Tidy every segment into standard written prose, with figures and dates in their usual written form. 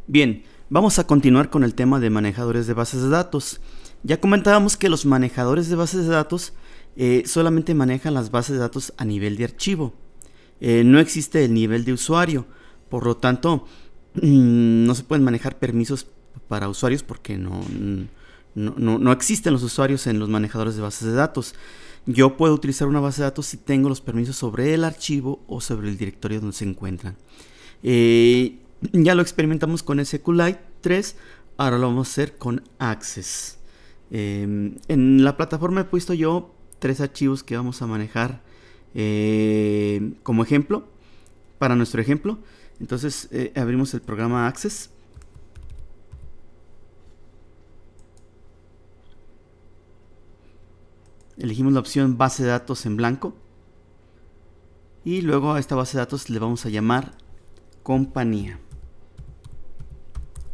Bien, vamos a continuar con el tema de manejadores de bases de datos. Ya comentábamos que los manejadores de bases de datos solamente manejan las bases de datos a nivel de archivo. No existe el nivel de usuario, por lo tanto no se pueden manejar permisos para usuarios porque no existen los usuarios en los manejadores de bases de datos. Yo puedo utilizar una base de datos si tengo los permisos sobre el archivo o sobre el directorio donde se encuentran. Ya lo experimentamos con SQLite 3, ahora lo vamos a hacer con Access. En la plataforma he puesto yo 3 archivos que vamos a manejar como ejemplo, para nuestro ejemplo. Entonces abrimos el programa Access. Elegimos la opción base de datos en blanco. Y luego a esta base de datos le vamos a llamar compañía.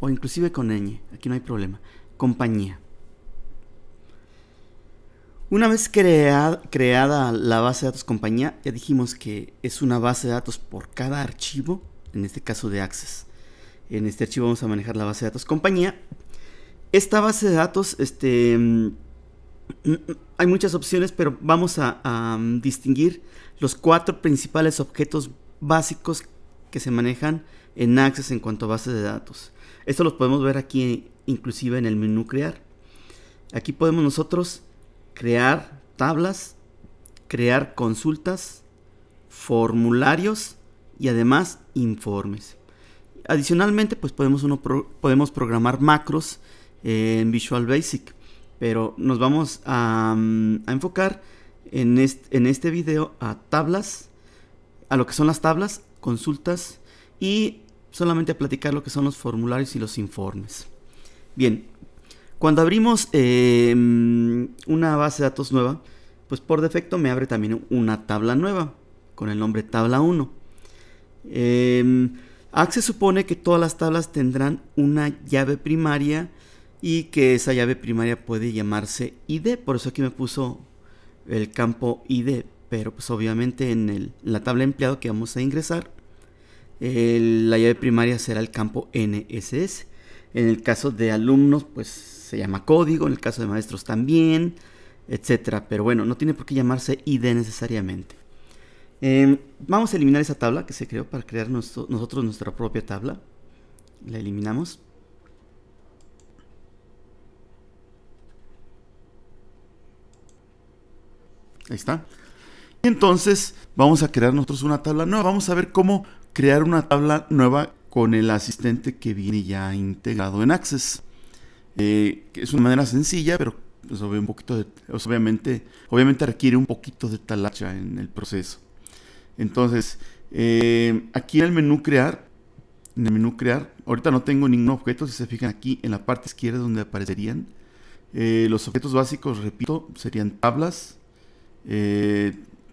O inclusive con ñ, aquí no hay problema. Compañía. Una vez creada la base de datos compañía, ya dijimos que es una base de datos por cada archivo, en este caso de Access. En este archivo vamos a manejar la base de datos compañía. Esta base de datos, hay muchas opciones, pero vamos a distinguir los 4 principales objetos básicos que se manejan en Access en cuanto a bases de datos. Esto lo podemos ver aquí inclusive en el menú crear. Aquí podemos nosotros crear tablas, crear consultas, formularios y además informes. Adicionalmente, pues podemos programar macros en Visual Basic, pero nos vamos a enfocar en este video a tablas, a lo que son las tablas, consultas y solamente a platicar lo que son los formularios y los informes. Bien, cuando abrimos una base de datos nueva, pues por defecto me abre también una tabla nueva con el nombre tabla 1. Access supone que todas las tablas tendrán una llave primaria y que esa llave primaria puede llamarse ID, por eso aquí me puso el campo ID, pero pues obviamente en la tabla empleado que vamos a ingresar, la llave primaria será el campo NSS. En el caso de alumnos pues se llama código, en el caso de maestros también, etcétera, pero bueno, no tiene por qué llamarse ID necesariamente. Vamos a eliminar esa tabla que se creó para crear nosotros nuestra propia tabla. La eliminamos. Ahí está. Y entonces vamos a crear nosotros una tabla nueva. Vamos a ver cómo crear una tabla nueva con el asistente que viene ya integrado en Access. Es una manera sencilla, pero pues, obviamente requiere un poquito de talacha en el proceso. Entonces, aquí en el menú crear, ahorita no tengo ningún objeto. Si se fijan aquí en la parte izquierda donde aparecerían los objetos básicos, repito, serían tablas,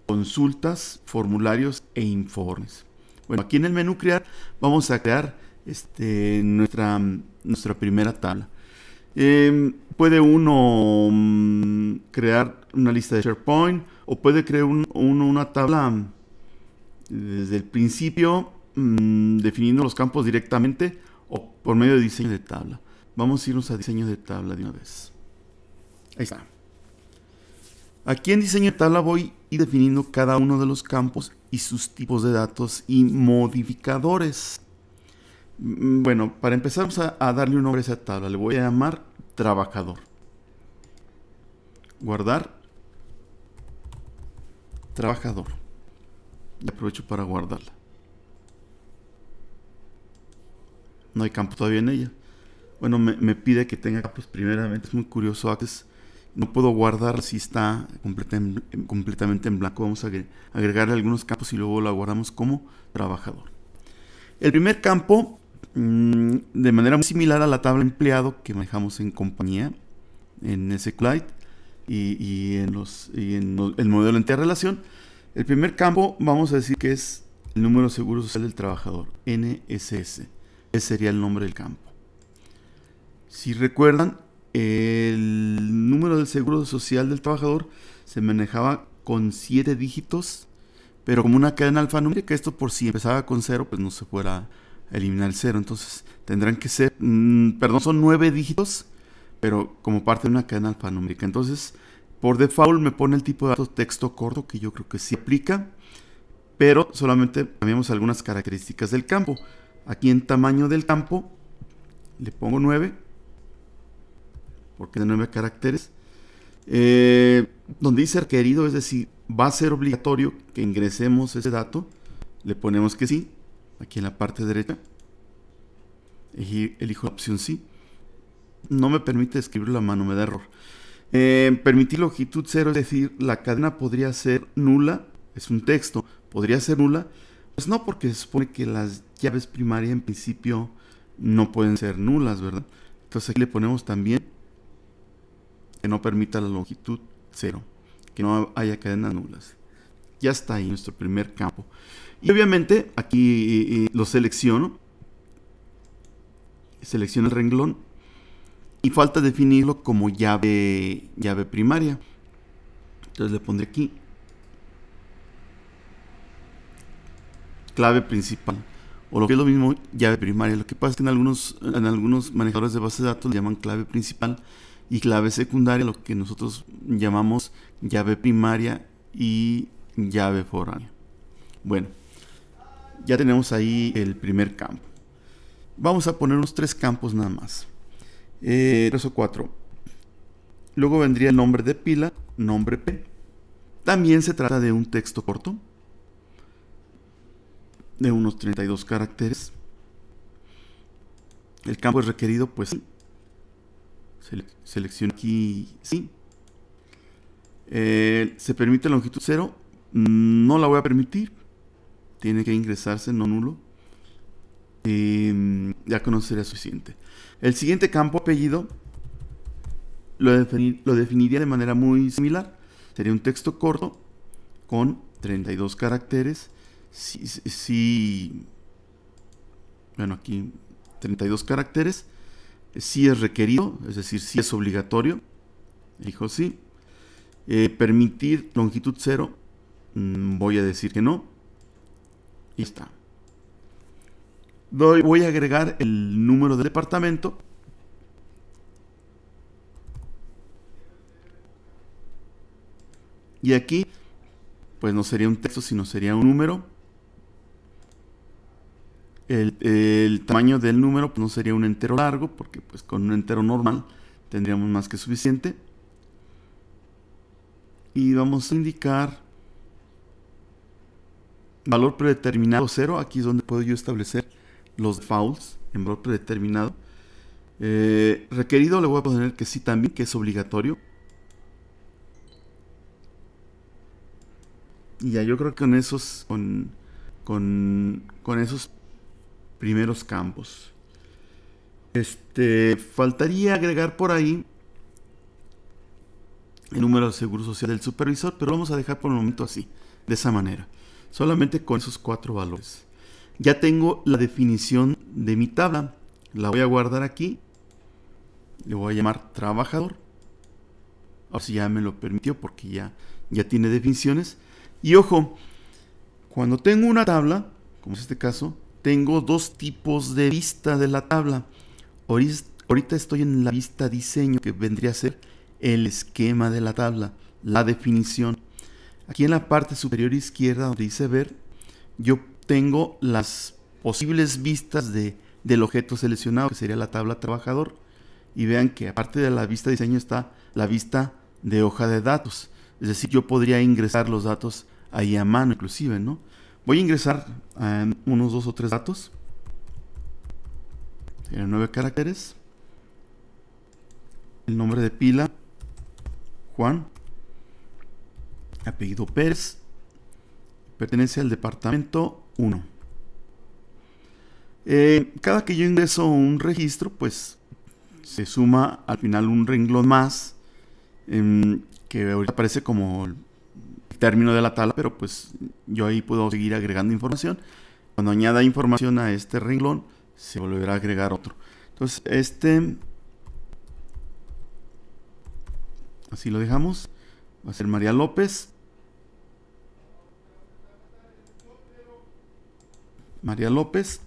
consultas, formularios e informes. Bueno, aquí en el menú crear vamos a crear nuestra primera tabla. Puede uno crear una lista de SharePoint o puede crear una tabla desde el principio, definiendo los campos directamente o por medio de diseño de tabla. Vamos a irnos a diseño de tabla de una vez. Ahí está. Aquí en diseño de tabla voy a ir definiendo cada uno de los campos y sus tipos de datos y modificadores. Bueno, para empezar vamos a darle un nombre a esa tabla. Le voy a llamar trabajador. Guardar. Trabajador. Y aprovecho para guardarla. No hay campo todavía en ella. Bueno, me pide que tenga campos primeramente. Es muy curioso. Access. No puedo guardar si está completamente en blanco. Vamos a agregarle algunos campos y luego la guardamos como trabajador. El primer campo, de manera muy similar a la tabla empleado que manejamos en compañía, en SQLite y en el modelo de entidad relación. El primer campo vamos a decir que es el número de seguro social del trabajador, NSS. Ese sería el nombre del campo. Si recuerdan, el número del seguro social del trabajador se manejaba con 7 dígitos, pero como una cadena alfanumérica. Esto por si empezaba con 0, pues no se fuera eliminar el 0. Entonces tendrán que ser, perdón, son 9 dígitos, pero como parte de una cadena alfanumérica. Entonces, por default me pone el tipo de datos texto corto, que yo creo que sí aplica, pero solamente cambiamos algunas características del campo. Aquí en tamaño del campo le pongo 9, porque de 9 caracteres. Donde dice requerido, es decir, va a ser obligatorio que ingresemos ese dato, le ponemos que sí. Aquí en la parte derecha elijo la opción sí. No me permite escribirlo a mano, me da error. Permitir longitud 0, es decir, la cadena podría ser nula, es un texto, podría ser nula. Pues no, porque se supone que las llaves primarias en principio no pueden ser nulas, ¿verdad? Entonces aquí le ponemos también que no permita la longitud 0, que no haya cadenas nulas. Ya está ahí nuestro primer campo. Y obviamente aquí lo selecciono el renglón y falta definirlo como llave primaria. Entonces le pondré aquí clave principal, o lo que es lo mismo, llave primaria. Lo que pasa es que en algunos manejadores de base de datos le llaman clave principal y clave secundaria, lo que nosotros llamamos llave primaria y llave foránea. Bueno, ya tenemos ahí el primer campo. Vamos a poner unos 3 campos nada más, 3 o 4. Luego vendría el nombre de pila, nombre P. También se trata de un texto corto de unos 32 caracteres. El campo es requerido, pues sí. Selecciono aquí sí. Se permite longitud 0. No la voy a permitir. Tiene que ingresarse, no nulo. Ya con eso sería suficiente. El siguiente campo, apellido, lo definiría de manera muy similar. Sería un texto corto con 32 caracteres. Bueno, aquí 32 caracteres. Si es requerido, es decir, si es obligatorio. Elijo sí. Permitir longitud 0. Voy a decir que no. Y está. Voy a agregar el número del departamento. Y aquí, pues no sería un texto, sino sería un número. El tamaño del número pues no sería un entero largo, porque pues con un entero normal tendríamos más que suficiente. Y vamos a indicar valor predeterminado 0. Aquí es donde puedo yo establecer los defaults en valor predeterminado. Requerido le voy a poner que sí también, que es obligatorio. Y ya yo creo que con esos primeros campos. Faltaría agregar por ahí el número de seguro social del supervisor, pero vamos a dejar por el momento así, de esa manera, solamente con esos 4 valores. Ya tengo la definición de mi tabla, la voy a guardar aquí, le voy a llamar trabajador. Ahora sí ya me lo permitió porque ya tiene definiciones. Y ojo, cuando tengo una tabla, como es este caso, tengo 2 tipos de vista de la tabla. Ahorita estoy en la vista diseño, que vendría a ser el esquema de la tabla, la definición. Aquí en la parte superior izquierda, donde dice ver, yo tengo las posibles vistas del objeto seleccionado, que sería la tabla trabajador. Y vean que aparte de la vista diseño está la vista de hoja de datos. Es decir, yo podría ingresar los datos ahí a mano inclusive, ¿no? Voy a ingresar unos 2 o 3 datos. Serían 9 caracteres. El nombre de pila, Juan. Apellido Pérez. Pertenece al departamento 1. Cada que yo ingreso un registro, pues se suma al final un renglón más, que ahorita aparece como el término de la tabla, pero pues yo ahí puedo seguir agregando información. Cuando añada información a este renglón, se volverá a agregar otro. Entonces así lo dejamos. Va a ser María López. María López.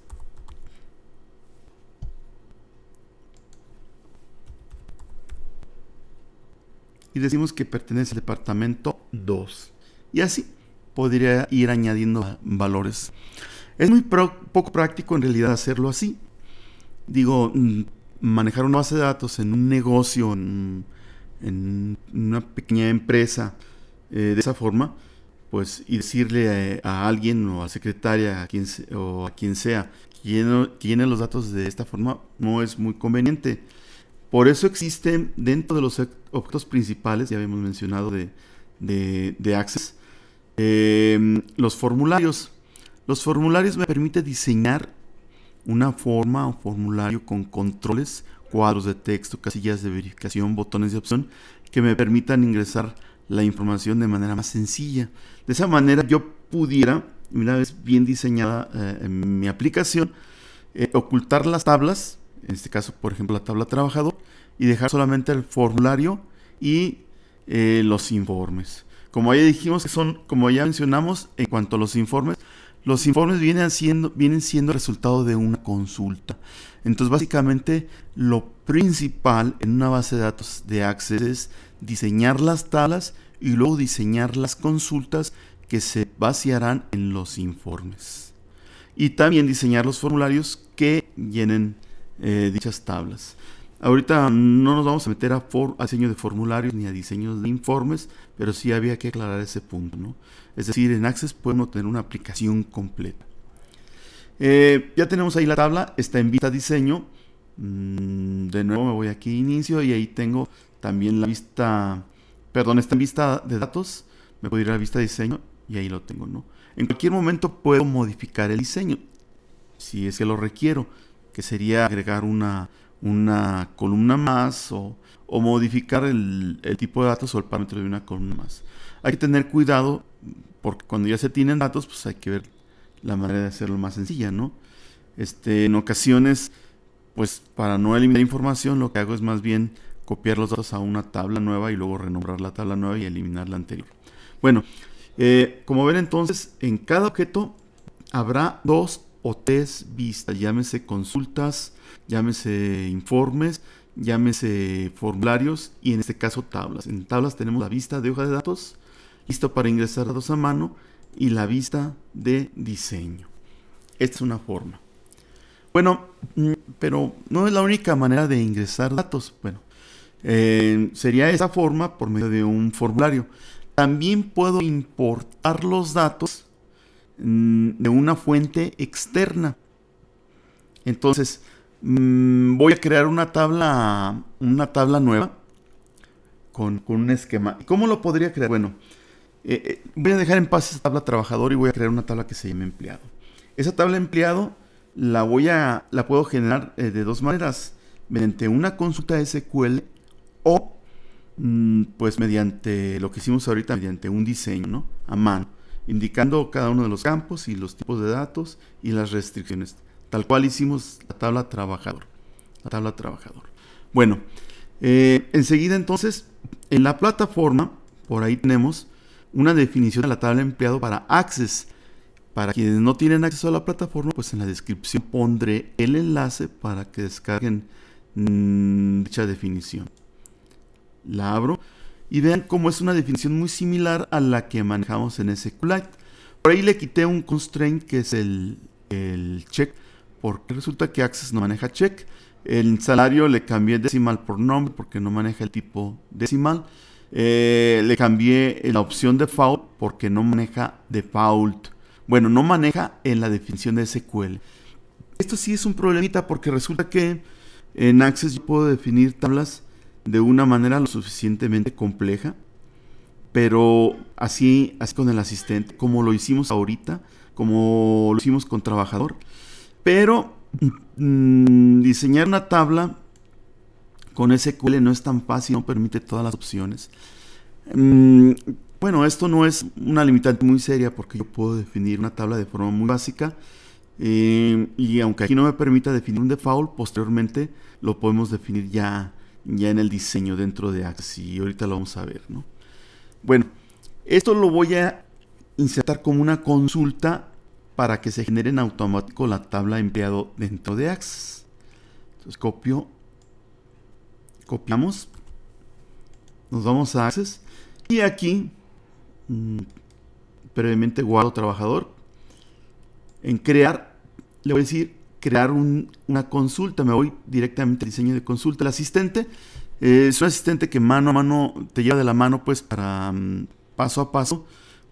y decimos que pertenece al departamento 2. Y así podría ir añadiendo valores. Es muy poco práctico en realidad hacerlo así. Digo, manejar una base de datos en un negocio, en una pequeña empresa, de esa forma, pues, y decirle a alguien o a la secretaria o a quien sea que llene los datos de esta forma no es muy conveniente. Por eso existen dentro de los objetos principales, ya habíamos mencionado de Access, los formularios. Los formularios me permiten diseñar una forma o formulario con controles, cuadros de texto, casillas de verificación, botones de opción que me permitan ingresar la información de manera más sencilla. De esa manera yo pudiera, una vez bien diseñada en mi aplicación, ocultar las tablas, en este caso por ejemplo la tabla trabajador, y dejar solamente el formulario y los informes. Como ya dijimos, como ya mencionamos, en cuanto a los informes vienen siendo resultado de una consulta. Entonces básicamente lo principal en una base de datos de Access es diseñar las tablas y luego diseñar las consultas que se vaciarán en los informes. Y también diseñar los formularios que llenen dichas tablas. Ahorita no nos vamos a meter a diseño de formularios ni a diseños de informes, pero sí había que aclarar ese punto, ¿no? Es decir, en Access podemos tener una aplicación completa. Ya tenemos ahí la tabla, está en vista diseño. De nuevo me voy aquí a inicio y ahí tengo también la vista, perdón, está en vista de datos. Me puedo ir a la vista de diseño y ahí lo tengo, ¿no? En cualquier momento puedo modificar el diseño, si es que lo requiero, que sería agregar una columna más o modificar el tipo de datos o el parámetro de una columna más. Hay que tener cuidado porque cuando ya se tienen datos, pues hay que ver la manera de hacerlo más sencilla, ¿no? En ocasiones, pues para no eliminar información, lo que hago es más bien copiar los datos a una tabla nueva y luego renombrar la tabla nueva y eliminar la anterior. Bueno, como ven entonces, en cada objeto habrá 2 o 3 vistas, llámese consultas, llámese informes, llámese formularios y en este caso tablas. En tablas tenemos la vista de hoja de datos, listo para ingresar datos a mano, y la vista de diseño. Esta es una forma. Bueno, pero no es la única manera de ingresar datos. Bueno, sería esa forma por medio de un formulario. También puedo importar los datos de una fuente externa. Entonces, voy a crear una tabla nueva con un esquema. ¿Cómo lo podría crear? Bueno, voy a dejar en paz esa tabla trabajador y voy a crear una tabla que se llame empleado. Esa tabla empleado la puedo generar de 2 maneras: mediante una consulta SQL o pues mediante lo que hicimos ahorita, mediante un diseño, ¿no? A mano, indicando cada uno de los campos y los tipos de datos y las restricciones, tal cual hicimos la tabla trabajador. Bueno, enseguida entonces en la plataforma por ahí tenemos una definición de la tabla empleado para Access. Para quienes no tienen acceso a la plataforma, pues en la descripción pondré el enlace para que descarguen dicha definición. La abro y vean cómo es una definición muy similar a la que manejamos en SQLite. Por ahí le quité un constraint que es el check, porque resulta que Access no maneja check. El salario le cambié decimal por nombre porque no maneja el tipo decimal. Le cambié la opción default porque no maneja default. Bueno, no maneja en la definición de SQL. Esto sí es un problemita porque resulta que en Access yo puedo definir tablas de una manera lo suficientemente compleja, pero así con el asistente, como lo hicimos ahorita, como lo hicimos con trabajador. Pero diseñar una tabla con SQL no es tan fácil, no permite todas las opciones. Bueno, esto no es una limitante muy seria porque yo puedo definir una tabla de forma muy básica y aunque aquí no me permita definir un default, posteriormente lo podemos definir ya en el diseño dentro de Access y ahorita lo vamos a ver, ¿no? Bueno, esto lo voy a insertar como una consulta para que se genere en automático la tabla empleado dentro de Access. Entonces copiamos Nos vamos a Access y aquí previamente guardo trabajador. En crear, le voy a decir crear una consulta. Me voy directamente al diseño de consulta. El asistente es un asistente que mano a mano te lleva de la mano, pues para paso a paso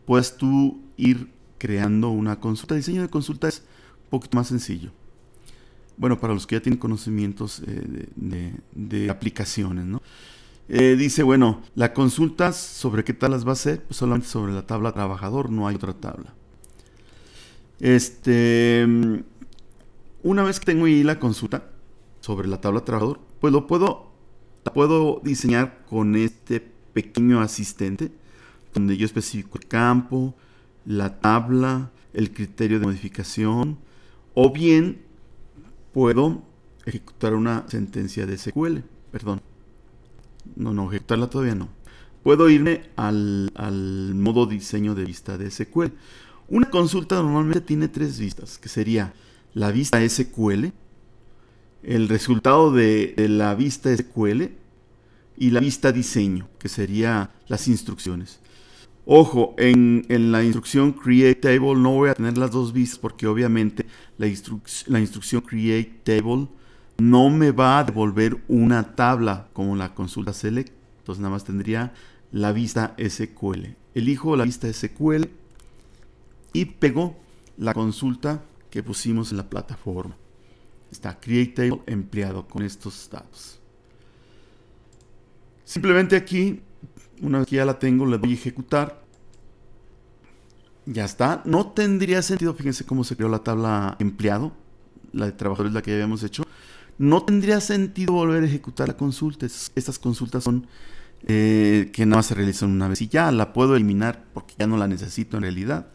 puedes tú ir creando una consulta. El diseño de consulta es un poquito más sencillo. Bueno, para los que ya tienen conocimientos de aplicaciones, ¿no? Dice, bueno, la consulta sobre qué tablas va a ser, pues solamente sobre la tabla trabajador, no hay otra tabla. Una vez que tengo ahí la consulta sobre la tabla trabajador, pues la puedo diseñar con este pequeño asistente, donde yo especifico el campo, la tabla, el criterio de modificación, o bien puedo ejecutar una sentencia de SQL, perdón. No, ejecutarla todavía no. Puedo irme al modo diseño de vista de SQL. Una consulta normalmente tiene 3 vistas, que sería la vista SQL, el resultado de la vista SQL y la vista diseño, que sería las instrucciones. Ojo, en la instrucción Create Table no voy a tener las 2 vistas porque obviamente la instrucción Create Table no me va a devolver una tabla como la consulta Select. Entonces nada más tendría la vista SQL. Elijo la vista SQL y pego la consulta que pusimos en la plataforma. Está Create Table empleado con estos datos. Simplemente aquí, una vez que ya la tengo, le doy a ejecutar. Ya está. No tendría sentido, fíjense cómo se creó la tabla empleado. La de trabajadores, la que ya habíamos hecho. No tendría sentido volver a ejecutar la consulta. Estas consultas son que nada más se realizan una vez y ya la puedo eliminar porque ya no la necesito en realidad.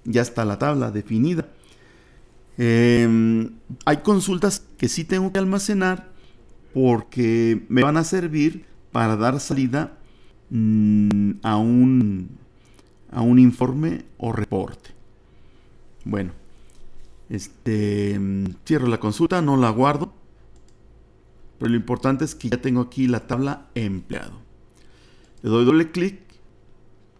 Ya está la tabla definida. Hay consultas que sí tengo que almacenar porque me van a servir para dar salida a un informe o reporte. Bueno, cierro la consulta, no la guardo, pero lo importante es que ya tengo aquí la tabla empleado. Le doy doble clic,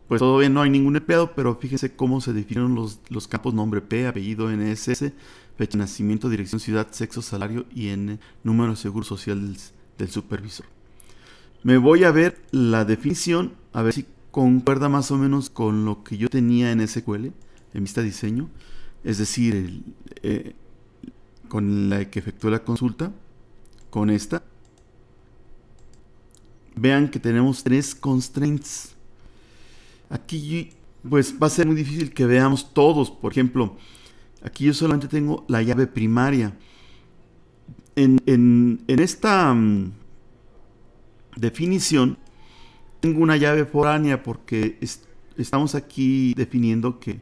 pues todavía no hay ningún empleado, pero fíjense cómo se definieron los campos nombre P, apellido NSS, fecha de nacimiento, dirección, ciudad, sexo, salario y número de seguro social del supervisor. Me voy a ver la definición, a ver si concuerda más o menos con lo que yo tenía en SQL, en vista diseño, es decir, con la que efectué la consulta, con esta. Vean que tenemos 3 constraints. Aquí pues va a ser muy difícil que veamos todos. Por ejemplo, aquí yo solamente tengo la llave primaria. En esta definición tengo una llave foránea porque estamos aquí definiendo que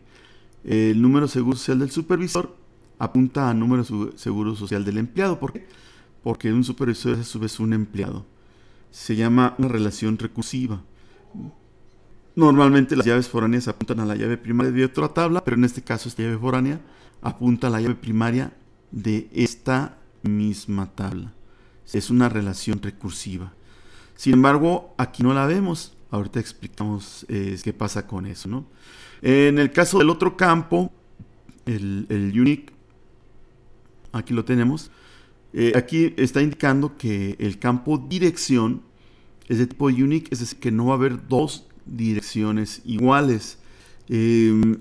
el número de seguro social del supervisor apunta al número de seguro social del empleado. ¿Por qué? Porque un supervisor es a su vez un empleado. Se llama una relación recursiva. Normalmente las llaves foráneas apuntan a la llave primaria de otra tabla, pero en este caso esta llave foránea apunta a la llave primaria de esta misma tabla. Es una relación recursiva. Sin embargo, aquí no la vemos. Ahorita explicamos qué pasa con eso, ¿no? En el caso del otro campo, el unique, aquí lo tenemos. Aquí está indicando que el campo dirección es de tipo unique, es decir, que no va a haber 2 direcciones iguales.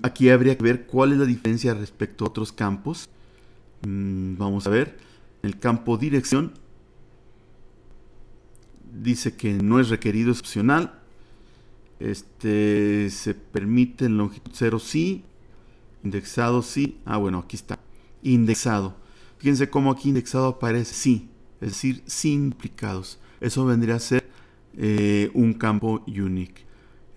Aquí habría que ver cuál es la diferencia respecto a otros campos. Vamos a ver. El campo dirección dice que no es requerido, es opcional. Se permite en longitud 0 sí, indexado sí. Bueno, aquí está, indexado. Fíjense cómo aquí indexado aparece sí, es decir, sin duplicados. Eso vendría a ser un campo unique.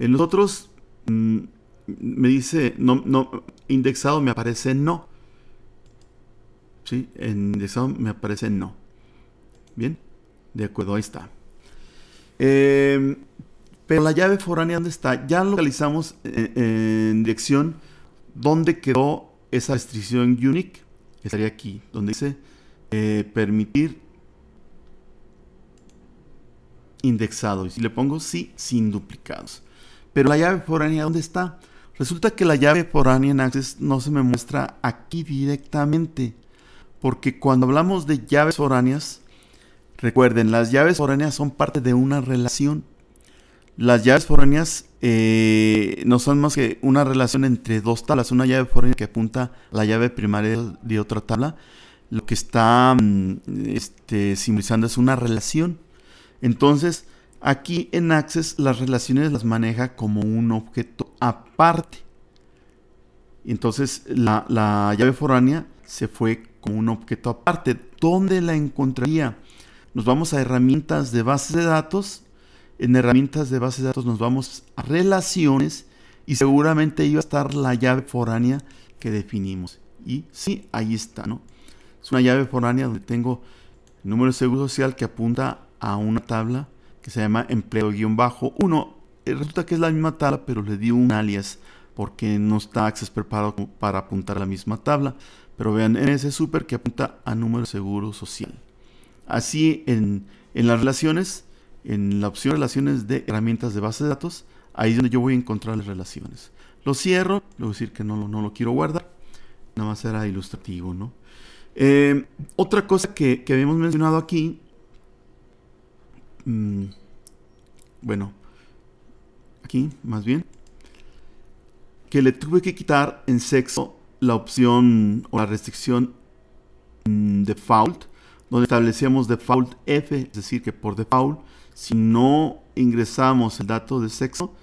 En los otros me dice no, indexado me aparece no. ¿Sí? En indexado me aparece no. Bien, de acuerdo, ahí está. Pero la llave foránea, ¿dónde está? Ya localizamos en dirección dónde quedó esa restricción unique. Estaría aquí, donde dice permitir indexado. Y si le pongo sí, sin duplicados. Pero la llave foránea, ¿dónde está? Resulta que la llave foránea en Access no se me muestra aquí directamente. Porque cuando hablamos de llaves foráneas, recuerden, las llaves foráneas son parte de una relación. Las llaves foráneas no son más que una relación entre dos tablas. Una llave foránea que apunta a la llave primaria de otra tabla. Lo que está simbolizando es una relación. Entonces, aquí en Access las relaciones las maneja como un objeto aparte. Entonces, la llave foránea se fue como un objeto aparte. ¿Dónde la encontraría? Nos vamos a herramientas de bases de datos. En herramientas de bases de datos nos vamos a relaciones y seguramente iba a estar la llave foránea que definimos. Y sí, ahí está, ¿no? Es una llave foránea donde tengo el número de seguro social que apunta a una tabla que se llama empleo-1. Resulta que es la misma tabla, pero le di un alias porque no está Access preparado para apuntar a la misma tabla. Pero vean, MS Super que apunta a número de seguro social. Así en las relaciones, en la opción relaciones de herramientas de base de datos, ahí es donde yo voy a encontrar las relaciones. Lo cierro, le voy a decir que no lo quiero guardar, nada más era ilustrativo, ¿no? Otra cosa que habíamos mencionado aquí, bueno, aquí más bien, que le tuve que quitar en sexo la opción o la restricción default, donde establecíamos default F, es decir, que por default, si no ingresamos el dato de sexo,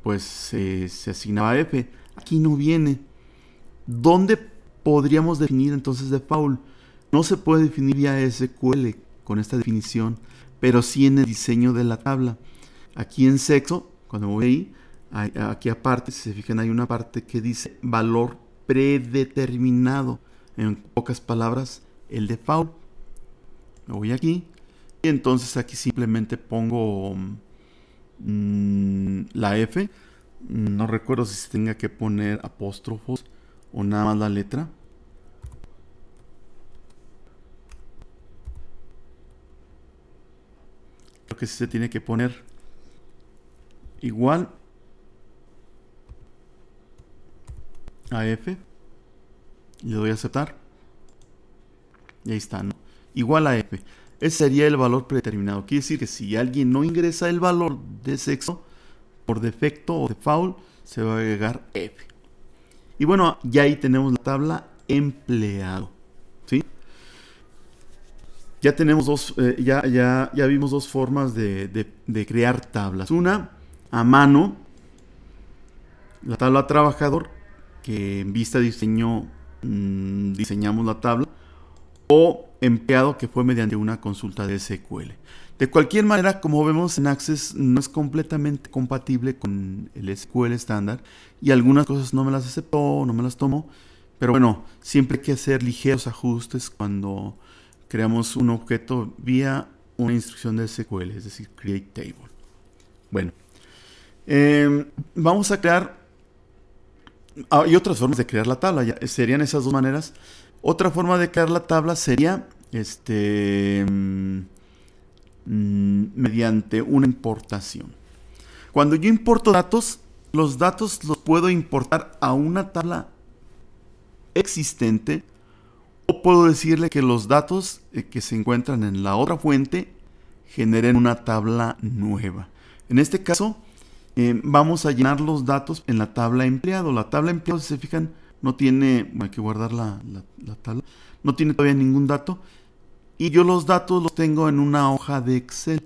pues se asignaba F. Aquí no viene. ¿Dónde podríamos definir entonces default? No se puede definir vía SQL con esta definición, pero sí en el diseño de la tabla. Aquí en sexo, cuando voy ahí, aquí aparte, si se fijan, hay una parte que dice valor predeterminado. En pocas palabras, el default. Me voy aquí. Y entonces aquí simplemente pongo la F. No recuerdo si se tenga que poner apóstrofos o nada más la letra. Creo que sí se tiene que poner igual a F. Le doy a aceptar. Y ahí está, ¿no? Igual a F. Ese sería el valor predeterminado. Quiere decir que si alguien no ingresa el valor de sexo, por defecto o default, se va a agregar F. Y bueno, ya ahí tenemos la tabla empleado. ¿Sí? Ya tenemos ya vimos dos formas de crear tablas. Una, a mano, la tabla trabajador, que en vista de diseño diseñamos la tabla, o empleado, que fue mediante una consulta de SQL. De cualquier manera, como vemos en Access, no es completamente compatible con el SQL estándar y algunas cosas no me las aceptó, no me las tomó, pero bueno, siempre hay que hacer ligeros ajustes cuando creamos un objeto vía una instrucción de SQL, es decir, create table. Bueno, vamos a crear, hay otras formas de crear la tabla, serían esas dos maneras. Otra forma de crear la tabla sería mediante una importación. Cuando yo importo datos, los datos los puedo importar a una tabla existente, o puedo decirle que los datos que se encuentran en la otra fuente generen una tabla nueva. En este caso, vamos a llenar los datos en la tabla empleado. La tabla empleado, si se fijan, no tiene, hay que guardar la tabla, no tiene todavía ningún dato. Y yo los datos los tengo en una hoja de Excel.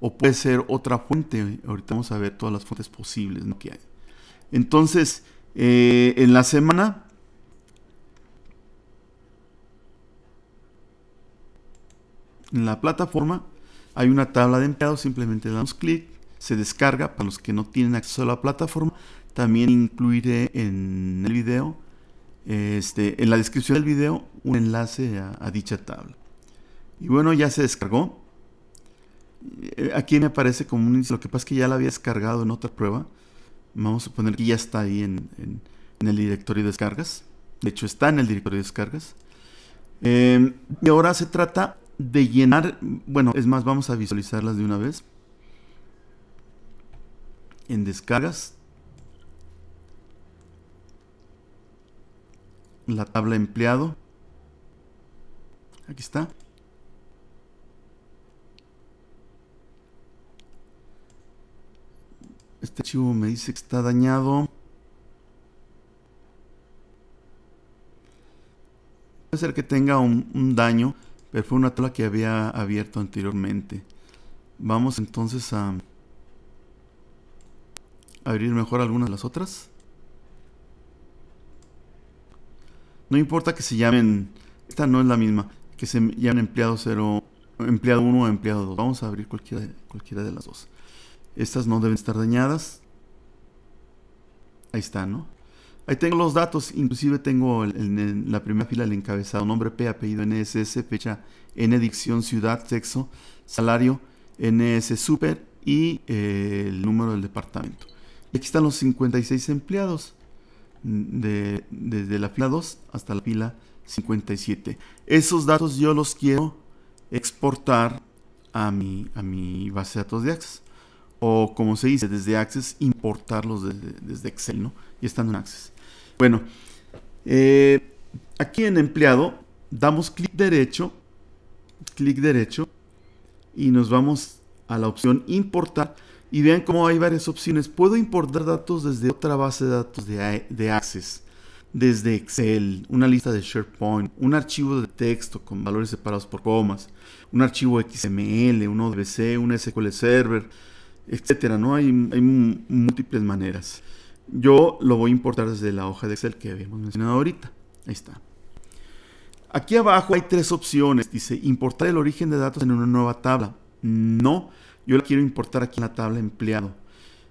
O puede ser otra fuente. Ahorita vamos a ver todas las fuentes posibles, ¿no?, que hay. Entonces, en la semana, en la plataforma, hay una tabla de empleados. Simplemente damos clic, se descarga. Para los que no tienen acceso a la plataforma, también incluiré en el video, en la descripción del video, un enlace a dicha tabla. Y bueno, ya se descargó. Aquí me aparece como un índice. Lo que pasa es que ya la había descargado en otra prueba. Vamos a suponer que ya está ahí en el directorio de descargas. De hecho, está en el directorio de descargas. Y ahora se trata de llenar. Bueno, es más, vamos a visualizarlas de una vez. en descargas, la tabla empleado. Aquí está. Este archivo me dice que está dañado. Puede ser que tenga un daño, pero fue una tabla que había abierto anteriormente. Vamos entonces a abrir mejor algunas de las otras. No importa que se llamen, esta no es la misma, que se llamen empleado 0, empleado 1 o empleado 2. Vamos a abrir cualquiera de las dos. Estas no deben estar dañadas. Ahí está, ¿no? Ahí tengo los datos, inclusive tengo en la primera fila el encabezado, nombre P, apellido NSS, fecha N, dicción, ciudad, sexo, salario, NS Super y el número del departamento. Y aquí están los 56 empleados, desde la fila 2 hasta la fila 57. Esos datos yo los quiero exportar a mi base de datos de Access. O como se dice, desde Access, importarlos desde Excel, ¿no? Y están en Access. Bueno, aquí en empleado, damos clic derecho, y nos vamos a la opción importar. Y vean cómo hay varias opciones. Puedo importar datos desde otra base de datos de Access, desde Excel, una lista de SharePoint, un archivo de texto con valores separados por comas, un archivo XML, un ODBC, un SQL Server, etcétera, ¿no? Hay múltiples maneras. Yo lo voy a importar desde la hoja de Excel que habíamos mencionado ahorita. Ahí está. Aquí abajo hay tres opciones. Dice importar el origen de datos en una nueva tabla. No, yo la quiero importar aquí en la tabla empleado.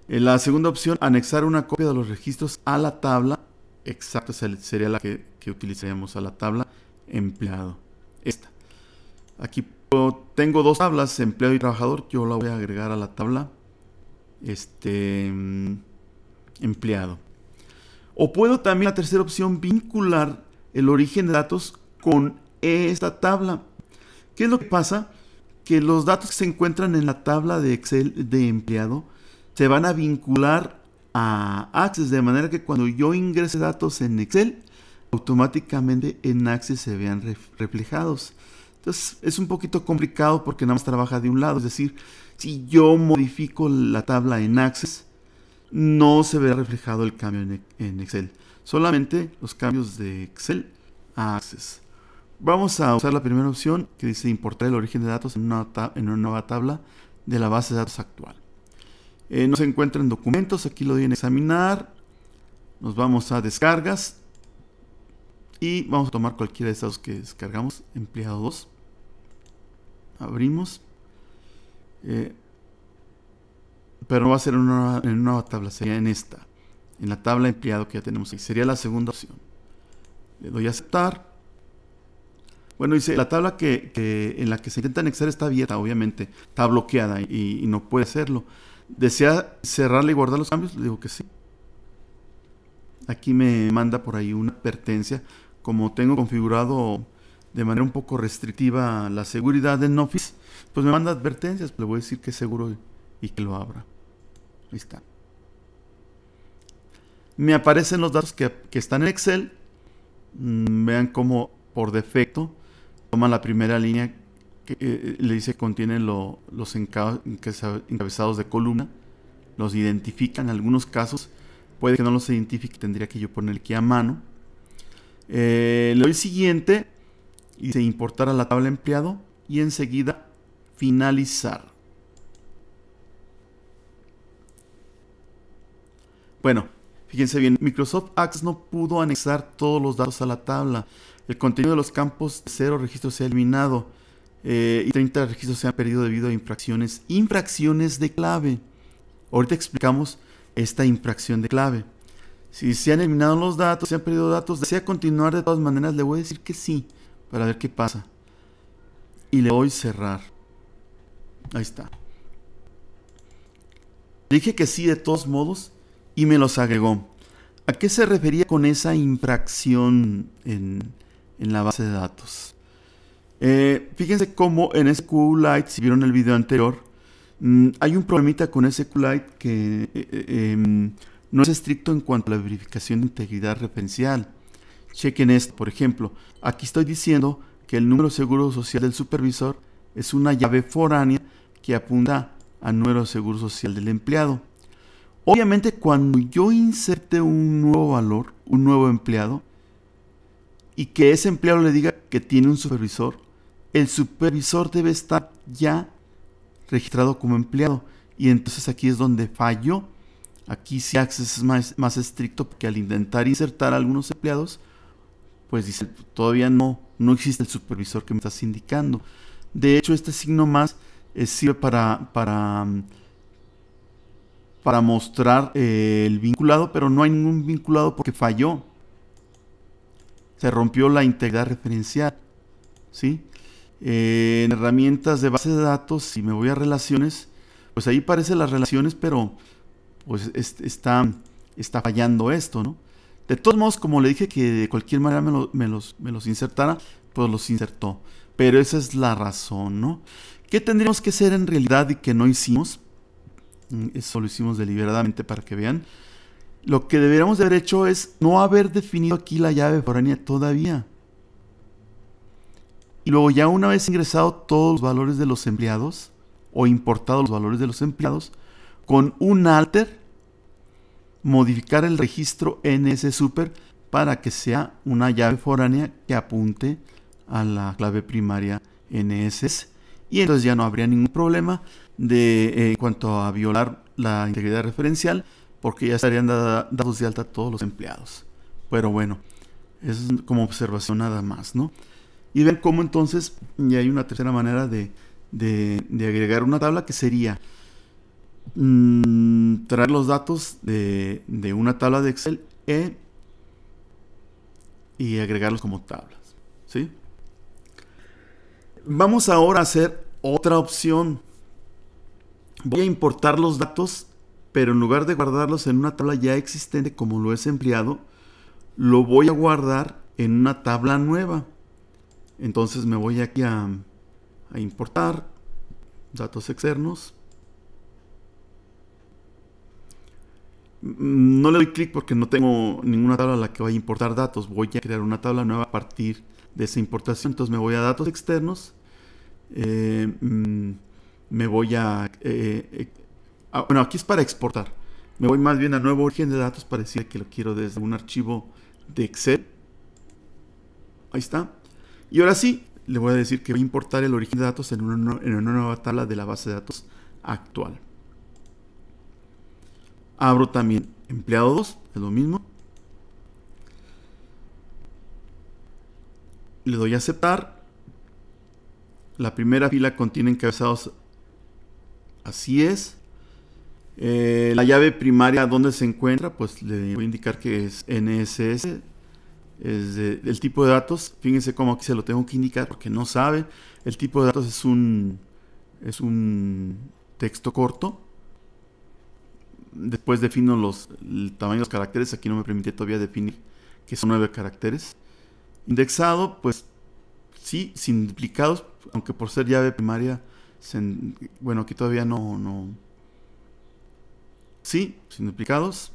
En la segunda opción, anexar una copia de los registros a la tabla. Exacto, sería la que utilizaríamos, a la tabla empleado. Esta. Aquí tengo dos tablas, empleado y trabajador. Yo la voy a agregar a la tabla empleado. O puedo también, la tercera opción, vincular el origen de datos con esta tabla. ¿Qué es lo que pasa? Que los datos que se encuentran en la tabla de Excel de empleado se van a vincular a Access, de manera que cuando yo ingrese datos en Excel, automáticamente en Access se vean reflejados. Entonces es un poquito complicado porque nada más trabaja de un lado. Es decir, si yo modifico la tabla en Access, no se verá reflejado el cambio en Excel. Solamente los cambios de Excel a Access. Vamos a usar la primera opción que dice importar el origen de datos en una nueva tabla de la base de datos actual. No se encuentra en documentos, aquí lo doy en examinar. Nos vamos a descargas y vamos a tomar cualquiera de estos que descargamos. Empleado 2. Abrimos. Pero no va a ser en una nueva tabla, sería en esta. En la tabla empleado que ya tenemos ahí. Sería la segunda opción. Le doy a aceptar. Bueno, dice, la tabla en la que se intenta anexar está abierta, obviamente. Está bloqueada y no puede hacerlo. ¿Desea cerrarla y guardar los cambios? Le digo que sí. Aquí me manda por ahí una advertencia. Como tengo configurado de manera un poco restrictiva la seguridad en Office, pues me manda advertencias. Le voy a decir que es seguro y que lo abra. Ahí está. Me aparecen los datos que están en Excel. Vean cómo por defecto toma la primera línea que le dice que contiene los encabezados de columna. Los identifica. En algunos casos puede que no los identifique, tendría que yo poner aquí a mano. Le doy siguiente y dice importar a la tabla empleado y enseguida finalizar. Bueno, fíjense bien, Microsoft Access no pudo anexar todos los datos a la tabla. El contenido de los campos 0 registros se ha eliminado y 30 registros se han perdido debido a infracciones de clave. Ahorita explicamos esta infracción de clave. Si se han eliminado los datos, se han perdido datos, desea continuar de todas maneras, le voy a decir que sí, para ver qué pasa. Y le doy cerrar. Ahí está. Le dije que sí de todos modos y me los agregó. ¿A qué se refería con esa infracción en la base de datos? Fíjense cómo en SQLite, si vieron el video anterior, Hay un problemita con SQLite que no es estricto en cuanto a la verificación de integridad referencial. Chequen esto, por ejemplo, aquí estoy diciendo que el número de seguro social del supervisor es una llave foránea que apunta al número de seguro social del empleado. Obviamente, cuando yo inserte un nuevo valor, un nuevo empleado, y que ese empleado le diga que tiene un supervisor, el supervisor debe estar ya registrado como empleado. Y entonces aquí es donde falló. Aquí sí Access es más estricto, porque al intentar insertar a algunos empleados, pues dice, todavía no existe el supervisor que me estás indicando. De hecho, este signo más sirve para mostrar el vinculado, pero no hay ningún vinculado porque falló. Se rompió la integridad referencial, ¿sí? En herramientas de base de datos, si me voy a relaciones, pues ahí aparecen las relaciones, pero pues está fallando esto, ¿no? De todos modos, como le dije que de cualquier manera me los insertara, pues los insertó. Pero esa es la razón, ¿no? ¿Qué tendríamos que hacer en realidad y que no hicimos? Eso lo hicimos deliberadamente para que vean. Lo que deberíamos de haber hecho es no haber definido aquí la llave foránea todavía. Y luego ya una vez ingresado todos los valores de los empleados, o importado los valores de los empleados, con un alter, modificar el registro NSSuper para que sea una llave foránea que apunte a la clave primaria NSS. Y entonces ya no habría ningún problema en cuanto a violar la integridad referencial, porque ya estarían dados de alta todos los empleados. Pero bueno, es como observación nada más, ¿no? Y ven cómo entonces ya hay una tercera manera de agregar una tabla, que sería traer los datos de una tabla de Excel y agregarlos como tablas, ¿sí? Vamos ahora a hacer otra opción. Voy a importar los datos, pero en lugar de guardarlos en una tabla ya existente como lo es empleado, lo voy a guardar en una tabla nueva. Entonces me voy aquí a importar datos externos. No le doy clic porque no tengo ninguna tabla a la que vaya a importar datos. Voy a crear una tabla nueva a partir de esa importación. Entonces me voy a datos externos. Me voy bueno, aquí es para exportar. Me voy más bien a nuevo origen de datos para decir que lo quiero desde un archivo de Excel. Ahí está. Y ahora sí, le voy a decir que voy a importar el origen de datos en una nueva tabla de la base de datos actual. Abro también empleado 2, es lo mismo. Le doy a aceptar. La primera fila contiene encabezados. Así es. La llave primaria, ¿dónde se encuentra? Pues le voy a indicar que es NSS. Es el tipo de datos. Fíjense cómo aquí se lo tengo que indicar porque no sabe. El tipo de datos es un texto corto. Después defino el tamaño de los caracteres. Aquí no me permite todavía definir que son 9 caracteres. Indexado, pues sí, sin duplicados, aunque por ser llave primaria, bueno, aquí todavía no. Sí, sin duplicados.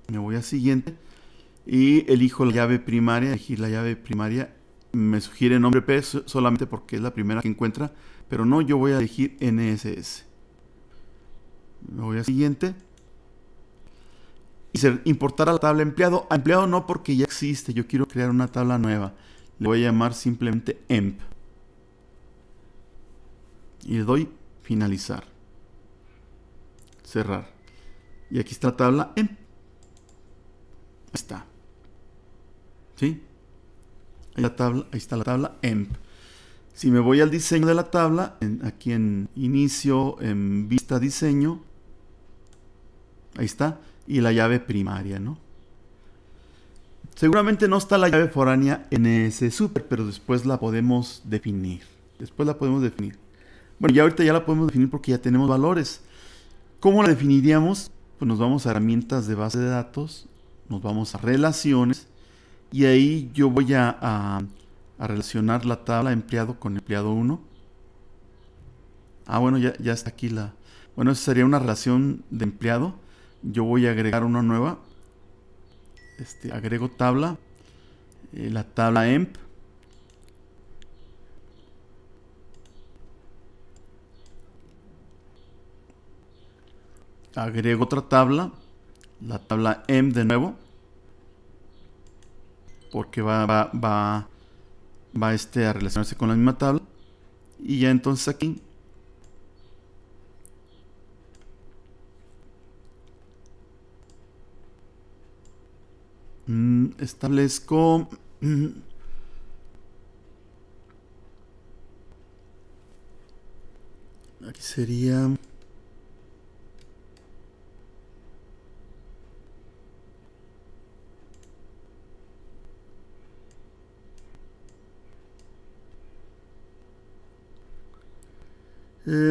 Me voy a siguiente y elijo la llave primaria. Elegir la llave primaria me sugiere nombre P solamente porque es la primera que encuentra, pero no, yo voy a elegir NSS. Me voy a siguiente y importar a la tabla empleado. A empleado no, porque ya existe. Yo quiero crear una tabla nueva. Le voy a llamar simplemente emp y le doy finalizar, cerrar. Y aquí está la tabla emp. Ahí está. ¿Sí? Ahí está la tabla emp. Si me voy al diseño de la tabla, aquí en inicio, en vista diseño, ahí está, y la llave primaria, ¿no? Seguramente no está la llave foránea NSSuper, pero después la podemos definir. Bueno, ya ahorita ya la podemos definir porque ya tenemos valores. ¿Cómo la definiríamos? Pues nos vamos a herramientas de base de datos, nos vamos a relaciones, y ahí yo voy a relacionar la tabla empleado con empleado 1. Bueno, ya está aquí la... Bueno, esa sería una relación de empleado. Yo voy a agregar una nueva. Agrego tabla. La tabla emp. Agrego otra tabla. La tabla emp de nuevo. Porque va a relacionarse con la misma tabla. Y ya entonces aquí establezco aquí sería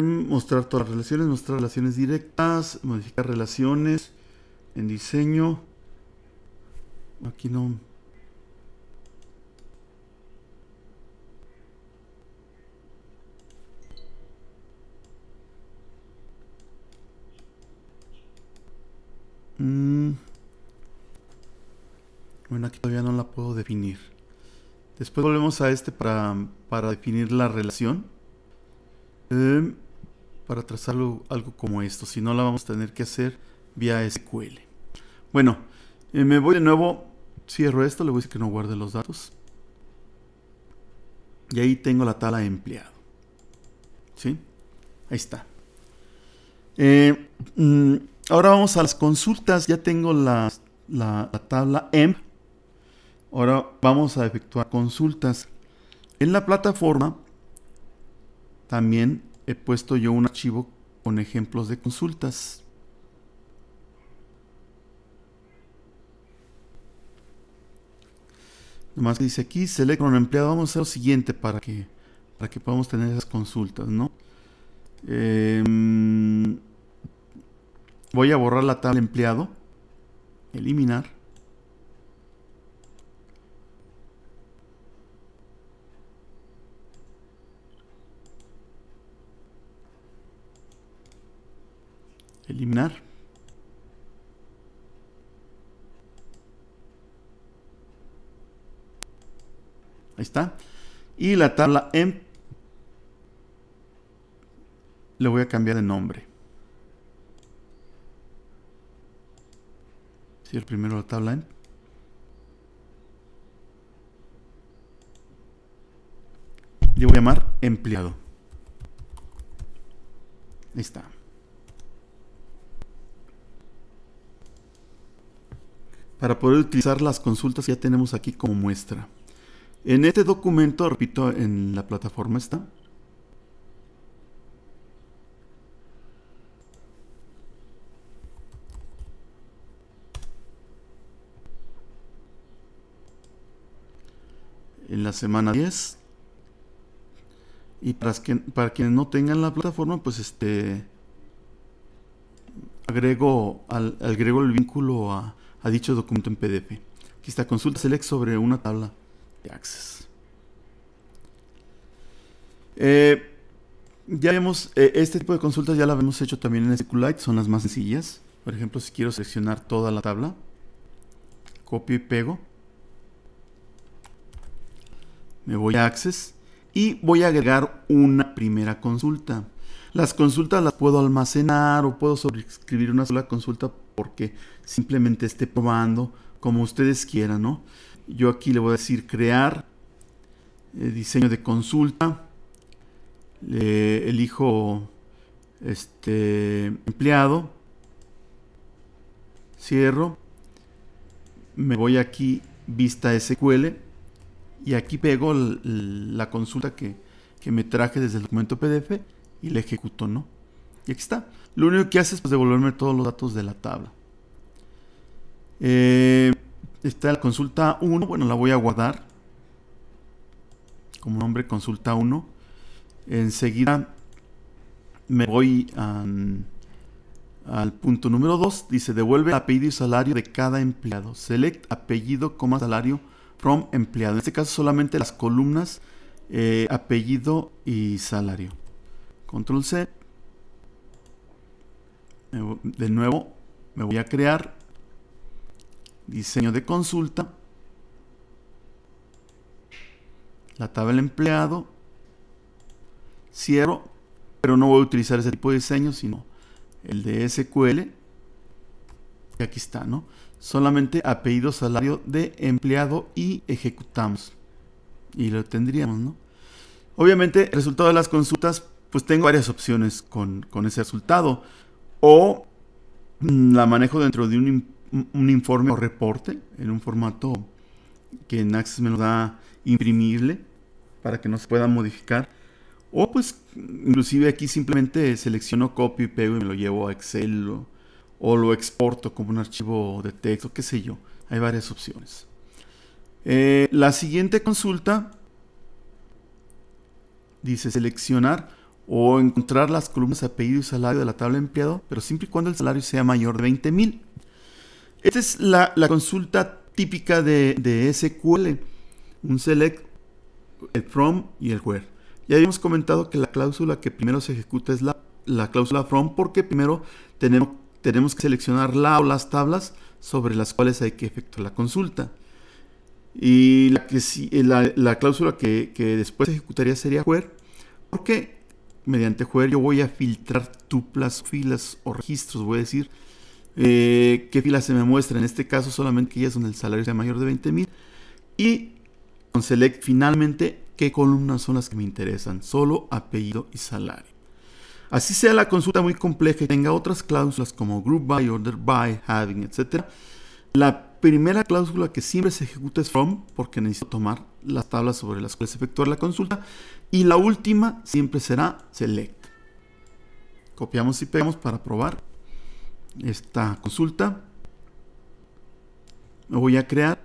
mostrar todas las relaciones, mostrar relaciones directas, modificar relaciones en diseño. Aquí no. Bueno, aquí todavía no la puedo definir. Después volvemos a para definir la relación. Para trazarlo algo como esto. Si no, la vamos a tener que hacer vía SQL. Bueno, me voy de nuevo. Cierro esto. Le voy a decir que no guarde los datos. Y ahí tengo la tabla de empleado. ¿Sí? Ahí está. Ahora vamos a las consultas. Ya tengo la tabla emp. Ahora vamos a efectuar consultas. En la plataforma también he puesto yo un archivo con ejemplos de consultas. Nomás que dice aquí, select un empleado. Vamos a hacer lo siguiente para que podamos tener esas consultas, ¿no? Voy a borrar la tabla empleado. Eliminar. Eliminar. Ahí está. Y la tabla emp le voy a cambiar de nombre. Sí, el primero la tabla emp. Le voy a llamar empleado. Ahí está. Para poder utilizar las consultas ya tenemos aquí como muestra. En este documento, repito, en la plataforma está. En la semana 10. Y para quienes no tengan la plataforma, pues agrego el vínculo a dicho documento en PDF. Aquí está, consulta select sobre una tabla de Access. Ya vemos, este tipo de consultas ya la hemos hecho también en SQLite, son las más sencillas. Por ejemplo, si quiero seleccionar toda la tabla, copio y pego. Me voy a Access y voy a agregar una primera consulta. Las consultas las puedo almacenar o puedo sobreescribir una sola consulta porque simplemente esté probando como ustedes quieran, ¿no? Yo aquí le voy a decir crear diseño de consulta. Le elijo empleado. Cierro. Me voy aquí vista SQL y aquí pego la consulta que me traje desde el documento PDF y la ejecuto, ¿no? Y aquí está. Lo único que hace es pues, devolverme todos los datos de la tabla. Está la consulta 1. Bueno, la voy a guardar como nombre consulta 1. Enseguida me voy al punto número 2. Dice devuelve apellido y salario de cada empleado. Select apellido, salario from empleado. En este caso solamente las columnas apellido y salario. Control C. De nuevo me voy a crear diseño de consulta, la tabla empleado, cierro, pero no voy a utilizar ese tipo de diseño, sino el de SQL. Y aquí está, ¿no? Solamente apellido, salario de empleado y ejecutamos. Y lo tendríamos, ¿no? Obviamente, el resultado de las consultas, pues tengo varias opciones con ese resultado. O la manejo dentro de un informe o reporte en un formato que en Access me lo da imprimible para que no se pueda modificar. O pues inclusive aquí simplemente selecciono copio y pego y me lo llevo a Excel o lo exporto como un archivo de texto, qué sé yo. Hay varias opciones. La siguiente consulta dice seleccionar o encontrar las columnas apellido y salario de la tabla de empleado, pero siempre y cuando el salario sea mayor de 20,000. Esta es la consulta típica de SQL. Un select, el from y el where. Ya habíamos comentado que la cláusula que primero se ejecuta es la cláusula from, porque primero tenemos que seleccionar la o las tablas sobre las cuales hay que efectuar la consulta. Y la cláusula que después se ejecutaría sería where, porque mediante where yo voy a filtrar tuplas, filas o registros. Voy a decir qué filas se me muestran. En este caso solamente aquellas donde el salario sea mayor de 20,000. Y con select finalmente qué columnas son las que me interesan. Solo apellido y salario. Así sea la consulta muy compleja y tenga otras cláusulas como group by, order by, having, etc. La primera cláusula que siempre se ejecuta es from, porque necesito tomar las tablas sobre las cuales efectuar la consulta. Y la última siempre será select. Copiamos y pegamos para probar esta consulta. Me voy a crear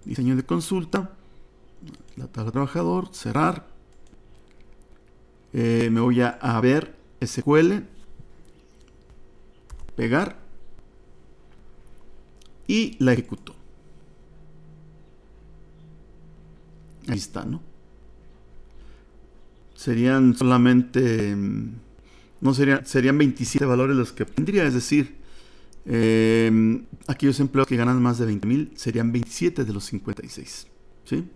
diseño de consulta, la tabla de trabajador, cerrar. Me voy a ver SQL, pegar y la ejecuto. Ahí está, ¿no? Serían solamente, serían 27 valores los que obtendría, es decir, aquellos empleados que ganan más de 20,000 serían 27 de los 56, ¿sí?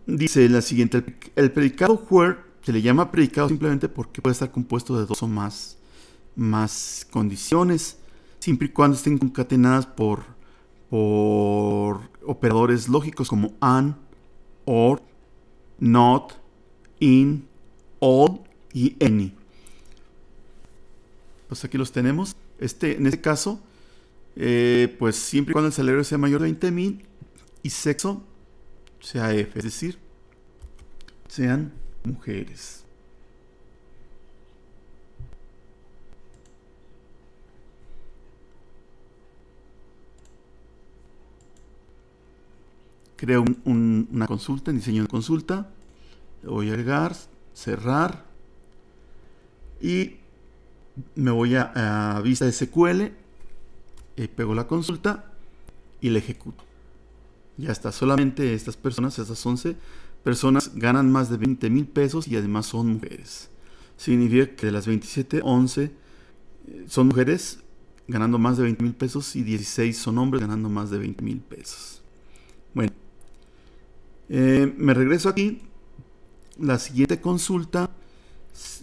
Dice la siguiente, el predicado where se le llama predicado simplemente porque puede estar compuesto de dos o más condiciones, siempre y cuando estén concatenadas por operadores lógicos como and, or, not, in, all y any. Pues aquí los tenemos. En este caso, pues siempre y cuando el salario sea mayor de 20,000 y sexo sea F, es decir, sean mujeres. Creo una consulta en diseño de consulta. Le voy a agregar, cerrar y me voy a vista SQL, pego la consulta y la ejecuto. Ya está, solamente estas 11 personas ganan más de 20,000 pesos y además son mujeres. Significa que de las 27, 11 son mujeres ganando más de 20,000 pesos y 16 son hombres ganando más de 20,000 pesos. Bueno, me regreso aquí. La siguiente consulta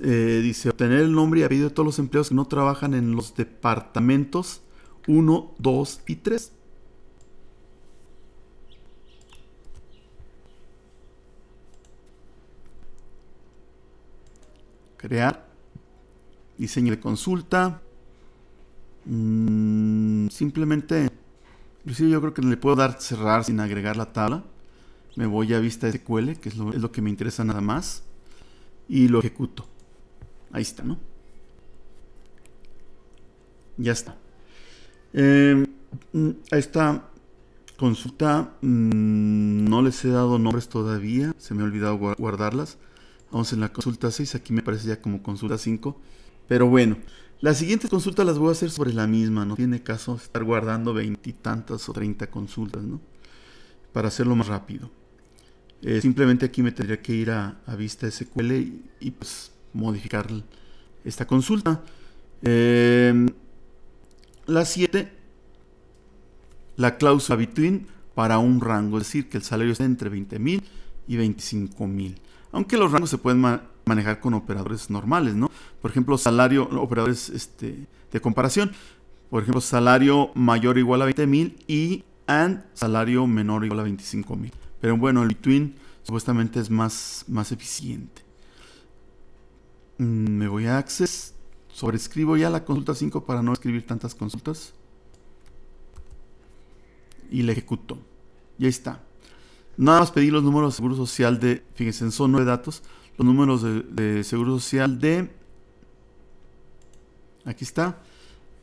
dice obtener el nombre y apellido de todos los empleados que no trabajan en los departamentos 1, 2 y 3. Crear diseño de consulta. Simplemente, inclusive yo creo que le puedo dar cerrar sin agregar la tabla. Me voy a vista SQL, que es lo que me interesa nada más, y lo ejecuto. Ahí está, ¿no? Ya está. A esta consulta no les he dado nombres todavía, se me ha olvidado guardarlas. Vamos en la consulta 6, aquí me parece ya como consulta 5. Pero bueno, las siguientes consultas las voy a hacer sobre la misma. No tiene caso estar guardando 20 y tantas o 30 consultas, ¿no? Para hacerlo más rápido. Simplemente aquí me tendría que ir a vista SQL y pues modificar esta consulta. La 7, la cláusula between para un rango, es decir, que el salario esté entre 20,000 y 25,000. Aunque los rangos se pueden manejar con operadores normales, ¿no? Por ejemplo, operadores de comparación. Por ejemplo, salario mayor o igual a 20,000 y salario menor o igual a 25,000. Pero bueno, el between supuestamente es más eficiente. Me voy a Access, sobrescribo ya la consulta 5 para no escribir tantas consultas. Y la ejecuto. Y ahí está. Nada más pedí los números de seguro social fíjense, son 9 datos. Los números de seguro social aquí está,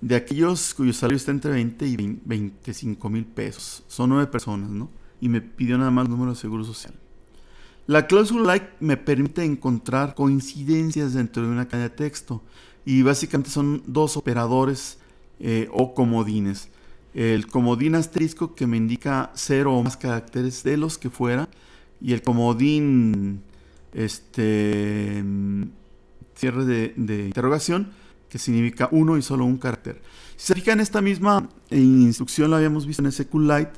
de aquellos cuyo salario está entre 20 y 25,000 pesos. Son 9 personas, ¿no? Y me pidió nada más el número de seguro social. La cláusula like me permite encontrar coincidencias dentro de una cadena de texto. Y básicamente son 2 operadores o comodines. El comodín asterisco que me indica 0 o más caracteres de los que fuera. Y el comodín cierre de interrogación, que significa 1 y solo un carácter. Si se fijan, esta misma instrucción la habíamos visto en SQLite,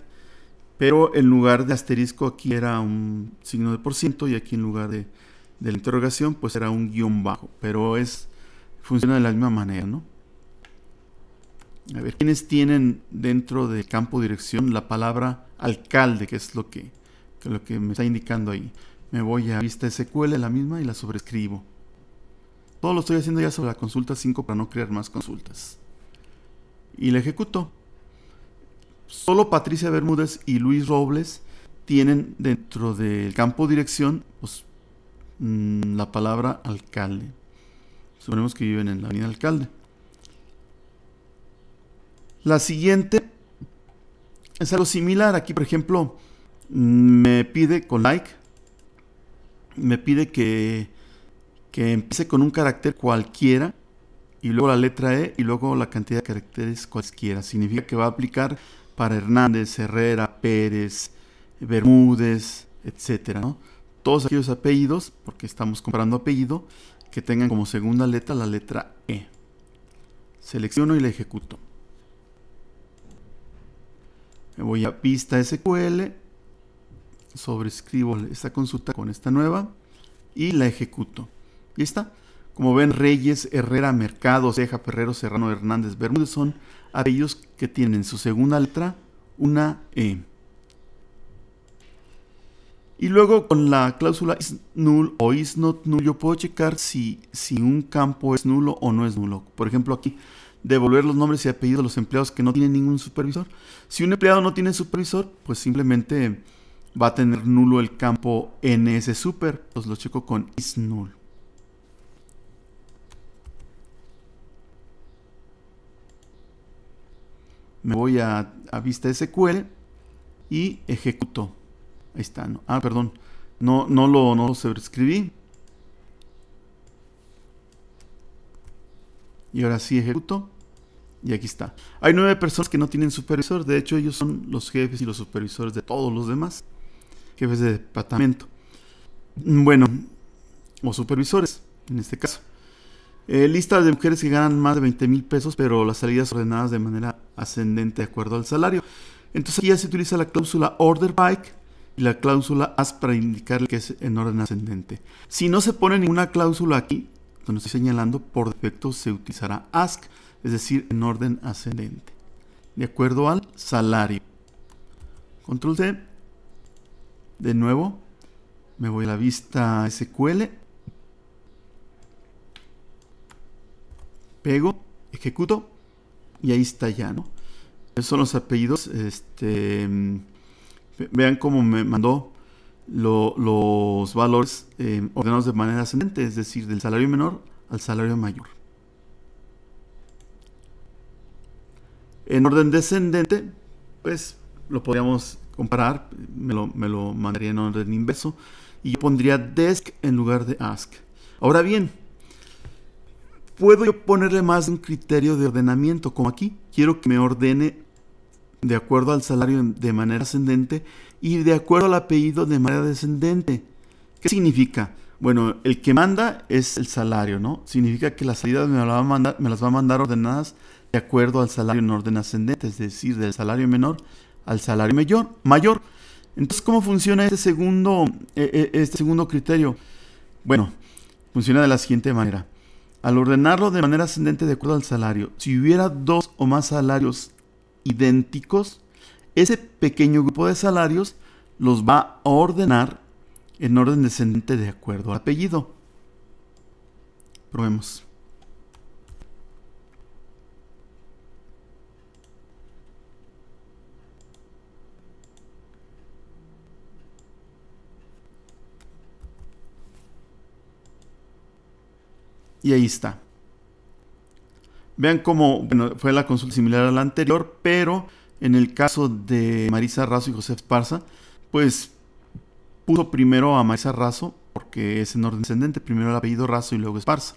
pero en lugar de asterisco aquí era un signo de %, y aquí en lugar de la interrogación pues era un guión bajo, pero funciona de la misma manera, ¿no? A ver, ¿quiénes tienen dentro del campo dirección la palabra alcalde, que es lo que me está indicando ahí? Me voy a vista SQL, la misma, y la sobrescribo. Todo lo estoy haciendo ya sobre la consulta 5 para no crear más consultas. Y la ejecuto. Solo Patricia Bermúdez y Luis Robles tienen dentro del campo dirección pues, la palabra alcalde. Suponemos que viven en la avenida Alcalde. La siguiente es algo similar. Aquí, por ejemplo, me pide con like, me pide que empiece con un carácter cualquiera y luego la letra E y luego la cantidad de caracteres cualquiera. Significa que va a aplicar para Hernández, Herrera, Pérez, Bermúdez, etcétera, ¿no? Todos aquellos apellidos, porque estamos comparando apellido, que tengan como segunda letra la letra E. Selecciono y la ejecuto. Me voy a vista SQL, sobrescribo esta consulta con esta nueva y la ejecuto. Y está. Como ven, Reyes, Herrera, Mercado, Ceja, Ferrero, Serrano, Hernández, Bermúdez son apellidos que tienen en su segunda letra una E. Y luego con la cláusula is null o is not null yo puedo checar si un campo es nulo o no es nulo. Por ejemplo, aquí devolver los nombres y apellidos de los empleados que no tienen ningún supervisor. Si un empleado no tiene supervisor, pues simplemente va a tener nulo el campo NS super. Entonces lo checo con is null. Me voy a vista SQL y ejecuto. Ahí está, ¿no? Perdón. No lo sobrescribí. Y ahora sí ejecuto. Y aquí está. Hay 9 personas que no tienen supervisor. De hecho, ellos son los jefes y los supervisores de todos los demás. Jefes de departamento. Bueno, o supervisores, en este caso. Lista de mujeres que ganan más de 20,000 pesos, pero las salidas ordenadas de manera ascendente de acuerdo al salario. Entonces aquí ya se utiliza la cláusula order by y la cláusula as para indicar que es en orden ascendente. Si no se pone ninguna cláusula aquí, donde estoy señalando, por defecto se utilizará ask, es decir, en orden ascendente, de acuerdo al salario. Control C. De nuevo, me voy a la vista SQL. Pego, ejecuto y ahí está ya, ¿no? Esos son los apellidos. Vean cómo me mandó los valores ordenados de manera ascendente, es decir, del salario menor al salario mayor. En orden descendente, pues lo podríamos comparar, me lo mandaría en orden inverso y yo pondría desk en lugar de ask. Ahora bien, puedo yo ponerle más de un criterio de ordenamiento, como aquí. Quiero que me ordene de acuerdo al salario de manera ascendente y de acuerdo al apellido de manera descendente. ¿Qué significa? Bueno, el que manda es el salario, ¿no? Significa que las salidas me las va a mandar ordenadas de acuerdo al salario en orden ascendente, es decir, del salario menor al salario mayor. Entonces, ¿cómo funciona este segundo criterio? Bueno, funciona de la siguiente manera. Al ordenarlo de manera ascendente de acuerdo al salario, si hubiera 2 o más salarios idénticos, ese pequeño grupo de salarios los va a ordenar en orden descendente de acuerdo al apellido. Probemos. Y ahí está. Vean cómo, bueno, fue la consulta similar a la anterior, pero en el caso de Marisa Razo y José Esparza, pues puso primero a Marisa Razo, porque es en orden descendente, primero el apellido Razo y luego Esparza.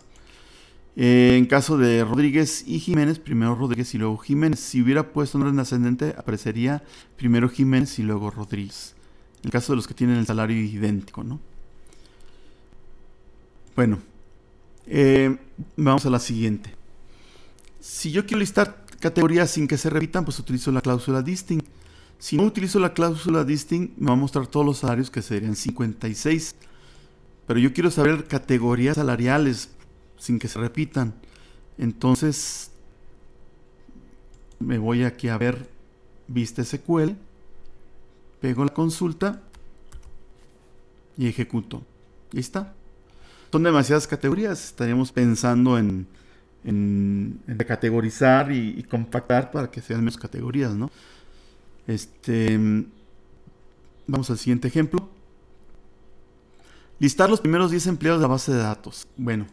En caso de Rodríguez y Jiménez, primero Rodríguez y luego Jiménez. Si hubiera puesto en orden ascendente, aparecería primero Jiménez y luego Rodríguez. En el caso de los que tienen el salario idéntico, ¿no? Bueno, vamos a la siguiente. Si yo quiero listar categorías sin que se repitan, pues utilizo la cláusula distinct. Si no utilizo la cláusula distinct, me va a mostrar todos los salarios, que serían 56. Pero yo quiero saber categorías salariales sin que se repitan. Entonces, me voy aquí a ver vista SQL, pego la consulta y ejecuto. Y ahí está. Son demasiadas categorías. Estaríamos pensando en recategorizar y compactar para que sean menos categorías, ¿no? Vamos al siguiente ejemplo. Listar los primeros 10 empleados de la base de datos. Bueno,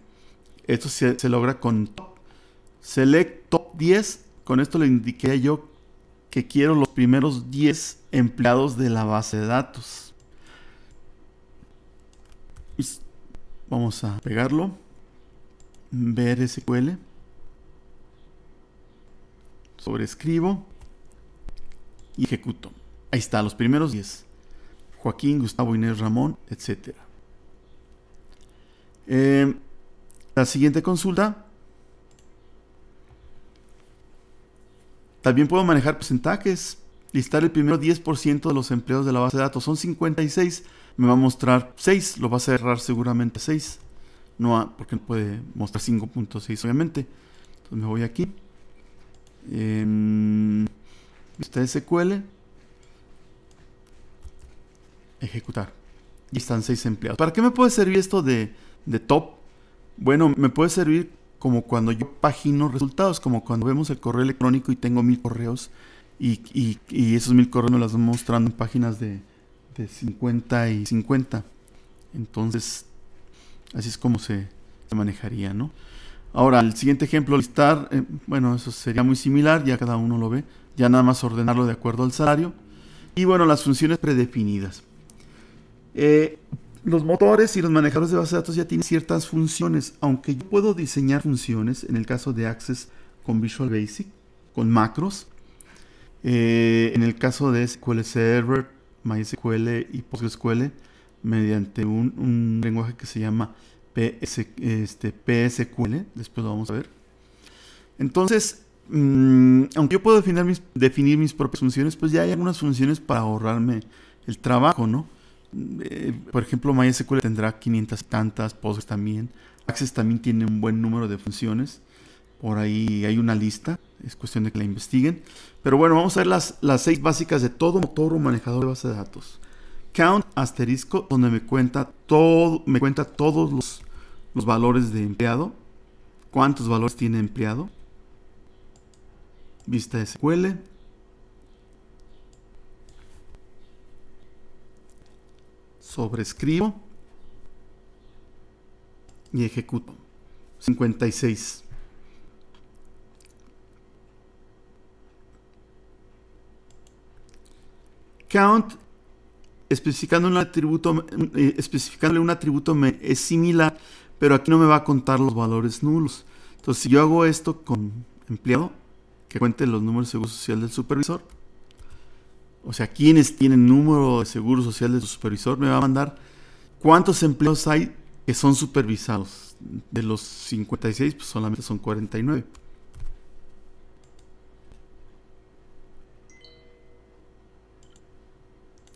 esto se logra con top. Select top 10. Con esto le indiqué yo que quiero los primeros 10 empleados de la base de datos. Vamos a pegarlo. Ver SQL. Sobrescribo. Y ejecuto. Ahí está, los primeros 10. Joaquín, Gustavo, Inés, Ramón, etc. La siguiente consulta. También puedo manejar porcentajes. Listar el primero 10% de los empleados de la base de datos. Son 56. Me va a mostrar 6. Lo va a cerrar seguramente 6. No, porque no puede mostrar 5.6 obviamente. Entonces me voy aquí. Vista SQL. Ejecutar. Y están 6 empleados. ¿Para qué me puede servir esto de top? Bueno, me puede servir como cuando yo pagino resultados, como cuando vemos el correo electrónico y tengo 1000 correos y esos 1000 correos me los van mostrando en páginas de 50 y 50. Entonces, así es como se manejaría, ¿no? Ahora, el siguiente ejemplo, listar, bueno, eso sería muy similar, ya cada uno lo ve, ya nada más ordenarlo de acuerdo al salario. Y bueno, las funciones predefinidas. Los motores y los manejadores de base de datos ya tienen ciertas funciones, aunque yo puedo diseñar funciones, en el caso de Access con Visual Basic, con macros. En el caso de SQL Server, MySQL y PostgreSQL, mediante un lenguaje que se llama PSQL, después lo vamos a ver. Entonces, aunque yo puedo definir mis propias funciones, pues ya hay algunas funciones para ahorrarme el trabajo, ¿no? Por ejemplo, MySQL tendrá 500 y tantas, Postgres también. Access también tiene un buen número de funciones. Por ahí hay una lista, es cuestión de que la investiguen. Pero bueno, vamos a ver las 6 básicas de todo motor o manejador de base de datos. Count asterisco, donde me cuenta todos los valores de empleado. ¿Cuántos valores tiene empleado? Vista SQL. Sobrescribo. Y ejecuto. 56. Count, especificándole un atributo es similar, pero aquí no me va a contar los valores nulos. Entonces, si yo hago esto con empleado, que cuente los números de seguro social del supervisor, o sea, quienes tienen número de seguro social de su supervisor, me va a mandar cuántos empleados hay que son supervisados. De los 56, pues solamente son 49.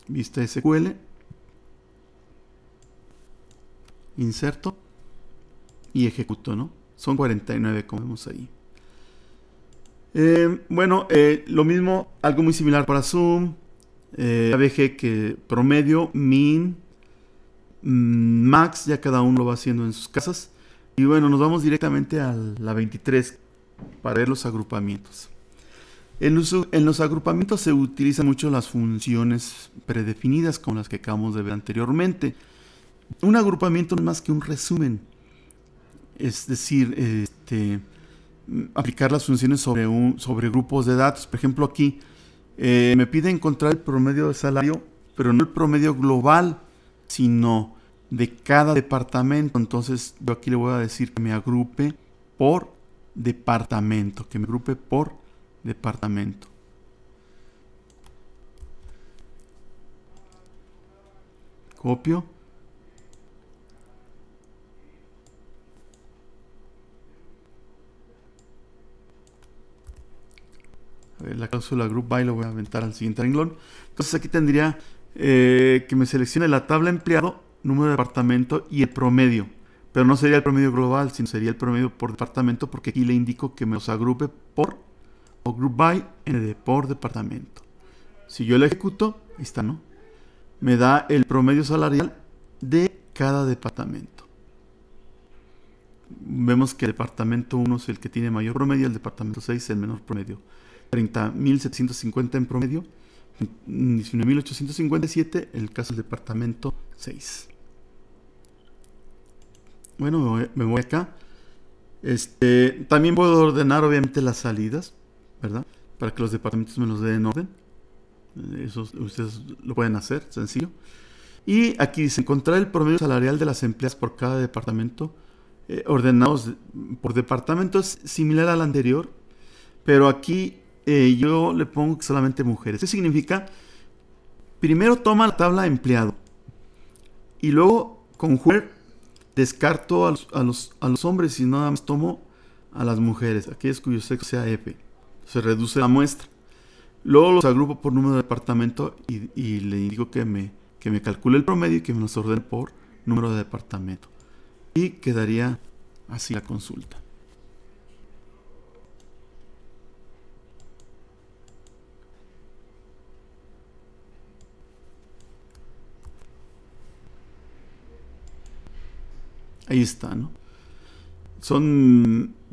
Vista SQL. Inserto. Y ejecuto, ¿no? Son 49, como vemos ahí. Bueno, lo mismo, algo muy similar para Zoom. ABG que promedio, min, max, ya cada uno lo va haciendo en sus casas. Y bueno, nos vamos directamente a la 23 para ver los agrupamientos. En los agrupamientos se utilizan mucho las funciones predefinidas como las que acabamos de ver anteriormente. Un agrupamiento no es más que un resumen. Es decir, aplicar las funciones sobre grupos de datos. Por ejemplo, aquí me pide encontrar el promedio de salario, pero no el promedio global, sino de cada departamento. Entonces yo aquí le voy a decir que me agrupe por departamento, Copio. A ver, la cláusula group by lo voy a aventar al siguiente renglón. Entonces aquí tendría que me seleccione la tabla empleado, número de departamento y el promedio. Pero no sería el promedio global, sino sería el promedio por departamento, porque aquí le indico que me los agrupe por, o group by, por departamento. Si yo lo ejecuto, ahí está, ¿no? Me da el promedio salarial de cada departamento. Vemos que el departamento 1 es el que tiene mayor promedio, el departamento 6 el menor promedio. 30.750 en promedio, 19.857 en el caso del departamento 6. Bueno, me voy acá. También puedo ordenar obviamente las salidas, ¿verdad? Para que los departamentos me los den en orden. Eso ustedes lo pueden hacer, sencillo. Y aquí dice encontrar el promedio salarial de las empleadas por cada departamento, ordenados por departamento. Es similar al anterior, pero aquí yo le pongo solamente mujeres. ¿Qué significa? Primero toma la tabla empleado y luego con where descarto a los hombres y nada más tomo a las mujeres, aquellas cuyo sexo sea F. Se reduce la muestra. Luego los agrupo por número de departamento y le digo que me calcule el promedio y que me los ordene por número de departamento. Y quedaría así la consulta. Ahí está, ¿no?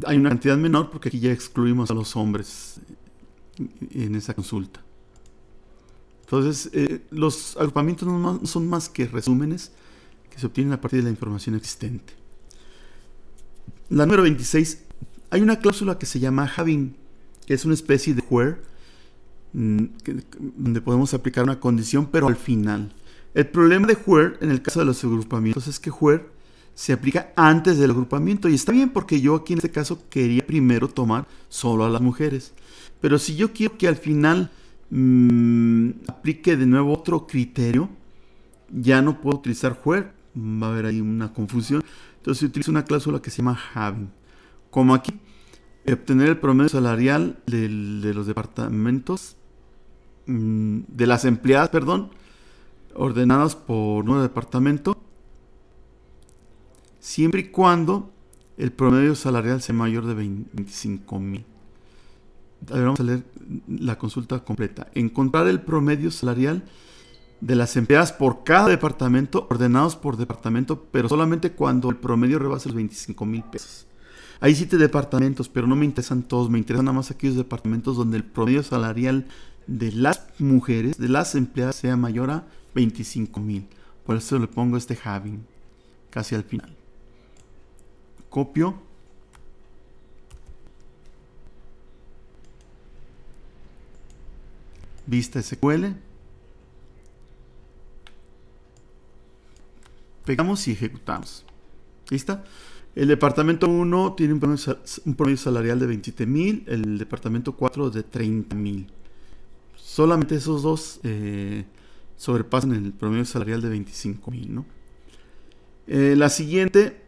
Hay una cantidad menor porque aquí ya excluimos a los hombres en esa consulta. Entonces, los agrupamientos no son más que resúmenes que se obtienen a partir de la información existente. La número 26, hay una cláusula que se llama having, que es una especie de where, donde podemos aplicar una condición, pero al final. El problema de where, en el caso de los agrupamientos, es que where se aplica antes del agrupamiento. Y está bien porque yo aquí en este caso quería primero tomar solo a las mujeres. Pero si yo quiero que al final aplique de nuevo otro criterio, ya no puedo utilizar where. Va a haber ahí una confusión. Entonces utilizo una cláusula que se llama having. Como aquí, obtener el promedio salarial de los departamentos, de las empleadas, perdón, ordenadas por número de departamento, siempre y cuando el promedio salarial sea mayor de 25,000. A ver, vamos a leer la consulta completa. Encontrar el promedio salarial de las empleadas por cada departamento, ordenados por departamento, pero solamente cuando el promedio rebasa los 25,000 pesos. Hay 7 departamentos, pero no me interesan todos. Me interesan nada más aquellos departamentos donde el promedio salarial de las mujeres, de las empleadas, sea mayor a 25,000. Por eso le pongo este having casi al final. Copio. Vista SQL. Pegamos y ejecutamos. ¿Listo? El departamento 1 tiene un promedio salarial de 27,000. El departamento 4 de 30,000. Solamente esos dos sobrepasan el promedio salarial de 25,000, ¿no? La siguiente,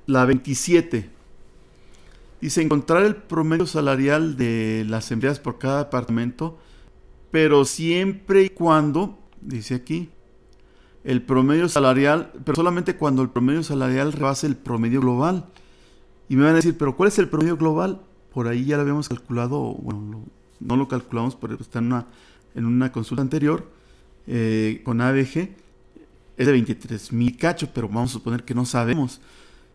la 27. Dice encontrar el promedio salarial de las empleadas por cada departamento, pero siempre y cuando, dice aquí, el promedio salarial, pero solamente cuando el promedio salarial rebase el promedio global. Y me van a decir, ¿pero cuál es el promedio global? Por ahí ya lo habíamos calculado, bueno, no lo calculamos, pero está en una consulta anterior con ABG. Es de 23,000 cacho, pero vamos a suponer que no sabemos.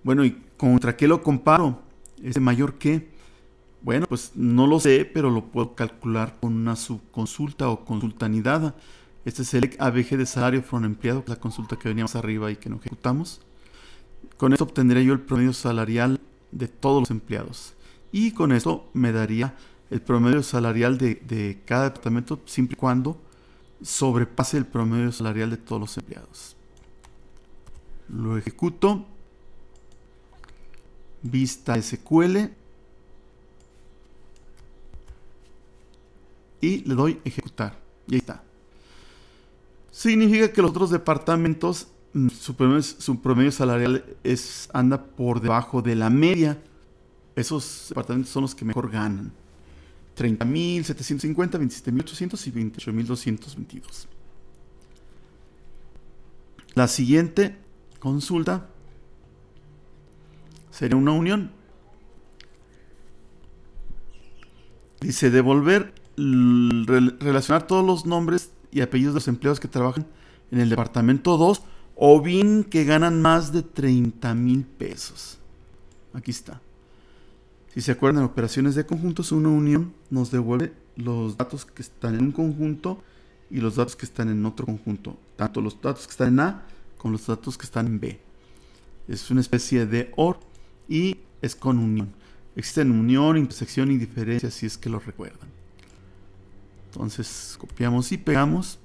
Bueno, ¿y contra qué lo comparo? ¿Es de mayor que? Bueno, pues no lo sé, pero lo puedo calcular con una subconsulta o consulta anidada. Este es el ABG de salario from empleado, la consulta que veníamos arriba y que no ejecutamos. Con esto obtendría yo el promedio salarial de todos los empleados. Y con esto me daría el promedio salarial de cada departamento, siempre y cuando sobrepase el promedio salarial de todos los empleados. Lo ejecuto. Vista SQL. Y le doy ejecutar. Y ahí está. Significa que los otros departamentos, su promedio salarial anda por debajo de la media. Esos departamentos son los que mejor ganan. 30,750, 27,800 y 28,222. La siguiente consulta sería una unión. Dice devolver, relacionar todos los nombres y apellidos de los empleados que trabajan en el departamento 2 o bien que ganan más de 30,000 pesos. Aquí está. Si se acuerdan, en operaciones de conjuntos, una unión nos devuelve los datos que están en un conjunto y los datos que están en otro conjunto. Tanto los datos que están en A como los datos que están en B. Es una especie de OR y es con unión. Existen unión, intersección y diferencia, si es que lo recuerdan. Entonces copiamos y pegamos.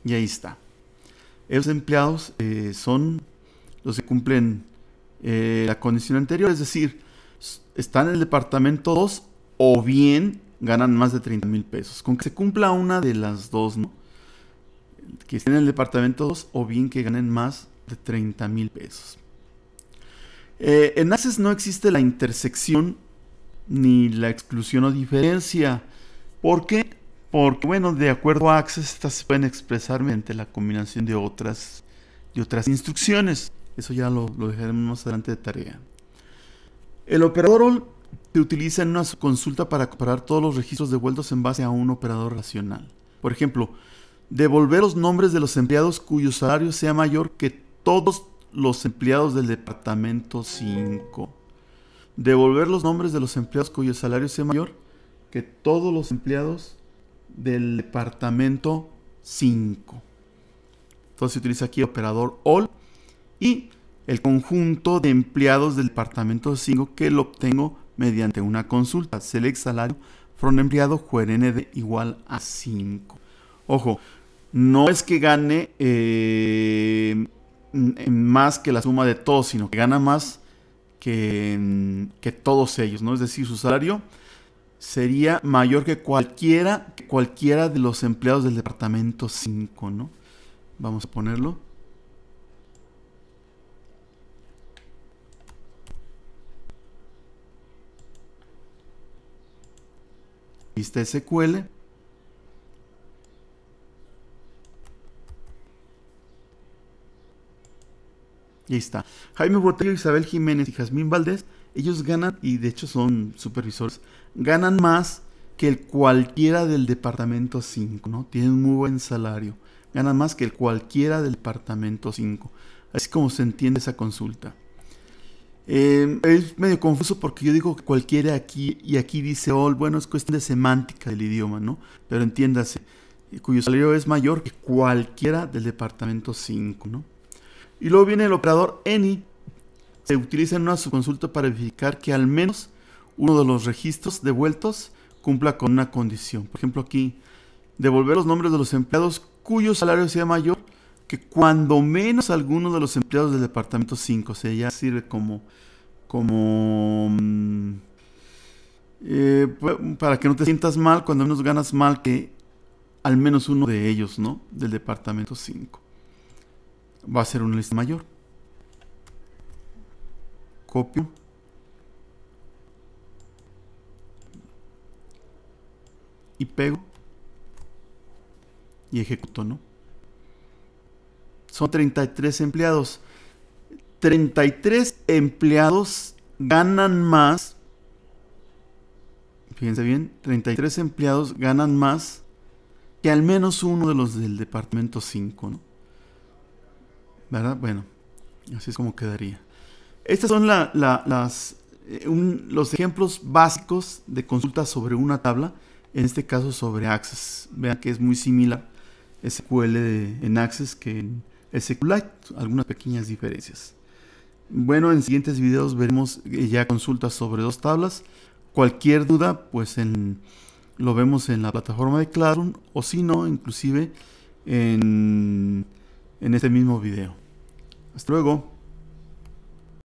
Y ahí está. Esos empleados son los que cumplen la condición anterior, es decir, están en el departamento 2 o bien ganan más de 30,000 pesos. Con que se cumpla una de las dos, ¿no? Que estén en el departamento 2 o bien que ganen más de 30,000 pesos. En ACCESS no existe la intersección ni la exclusión o diferencia. ¿Por qué? Porque, bueno, de acuerdo a Access, estas se pueden expresar mediante la combinación de otras instrucciones. Eso ya lo dejaremos más adelante de tarea. El operador all se utiliza en una consulta para comparar todos los registros devueltos en base a un operador racional. Por ejemplo, devolver los nombres de los empleados cuyo salario sea mayor que todos los empleados del departamento 5. Devolver los nombres de los empleados cuyo salario sea mayor que todos los empleados del departamento 5. Entonces se utiliza aquí operador all y el conjunto de empleados del departamento 5 que lo obtengo mediante una consulta. Select salario from empleado juernd igual a 5. Ojo, no es que gane más que la suma de todos, sino que gana más que todos ellos, ¿no? Es decir, su salario sería mayor que cualquiera de los empleados del departamento 5, ¿no? Vamos a ponerlo. Vista SQL. Y ahí está. Jaime Botello, Isabel Jiménez y Jazmín Valdés, ellos ganan, y de hecho son supervisores, ganan más que cualquiera del departamento 5, ¿no? Tienen muy buen salario. Ganan más que cualquiera del departamento 5. Así como se entiende esa consulta. Es medio confuso porque yo digo que cualquiera aquí y aquí dice all. Bueno, es cuestión de semántica del idioma, ¿no? Pero entiéndase, cuyo salario es mayor que cualquiera del departamento 5, ¿no? Y luego viene el operador any. Se utiliza en una subconsulta para verificar que al menos uno de los registros devueltos cumpla con una condición. Por ejemplo, aquí, devolver los nombres de los empleados cuyo salario sea mayor que cuando menos alguno de los empleados del departamento 5. O sea, ya sirve como como para que no te sientas mal, cuando menos ganas mal que al menos uno de ellos, ¿no? Del departamento 5. Va a ser una lista mayor. Copio. Y pego. Y ejecuto, ¿no? Son 33 empleados. 33 empleados ganan más. Fíjense bien, 33 empleados ganan más que al menos uno de los del departamento 5, ¿no? ¿Verdad? Bueno, así es como quedaría. Estos son los ejemplos básicos de consulta sobre una tabla, en este caso sobre Access. Vean que es muy similar SQL en Access que en SQLite, algunas pequeñas diferencias. Bueno, en siguientes videos veremos ya consultas sobre 2 tablas. Cualquier duda, pues lo vemos en la plataforma de Classroom, o si no, inclusive en este mismo video. Hasta luego.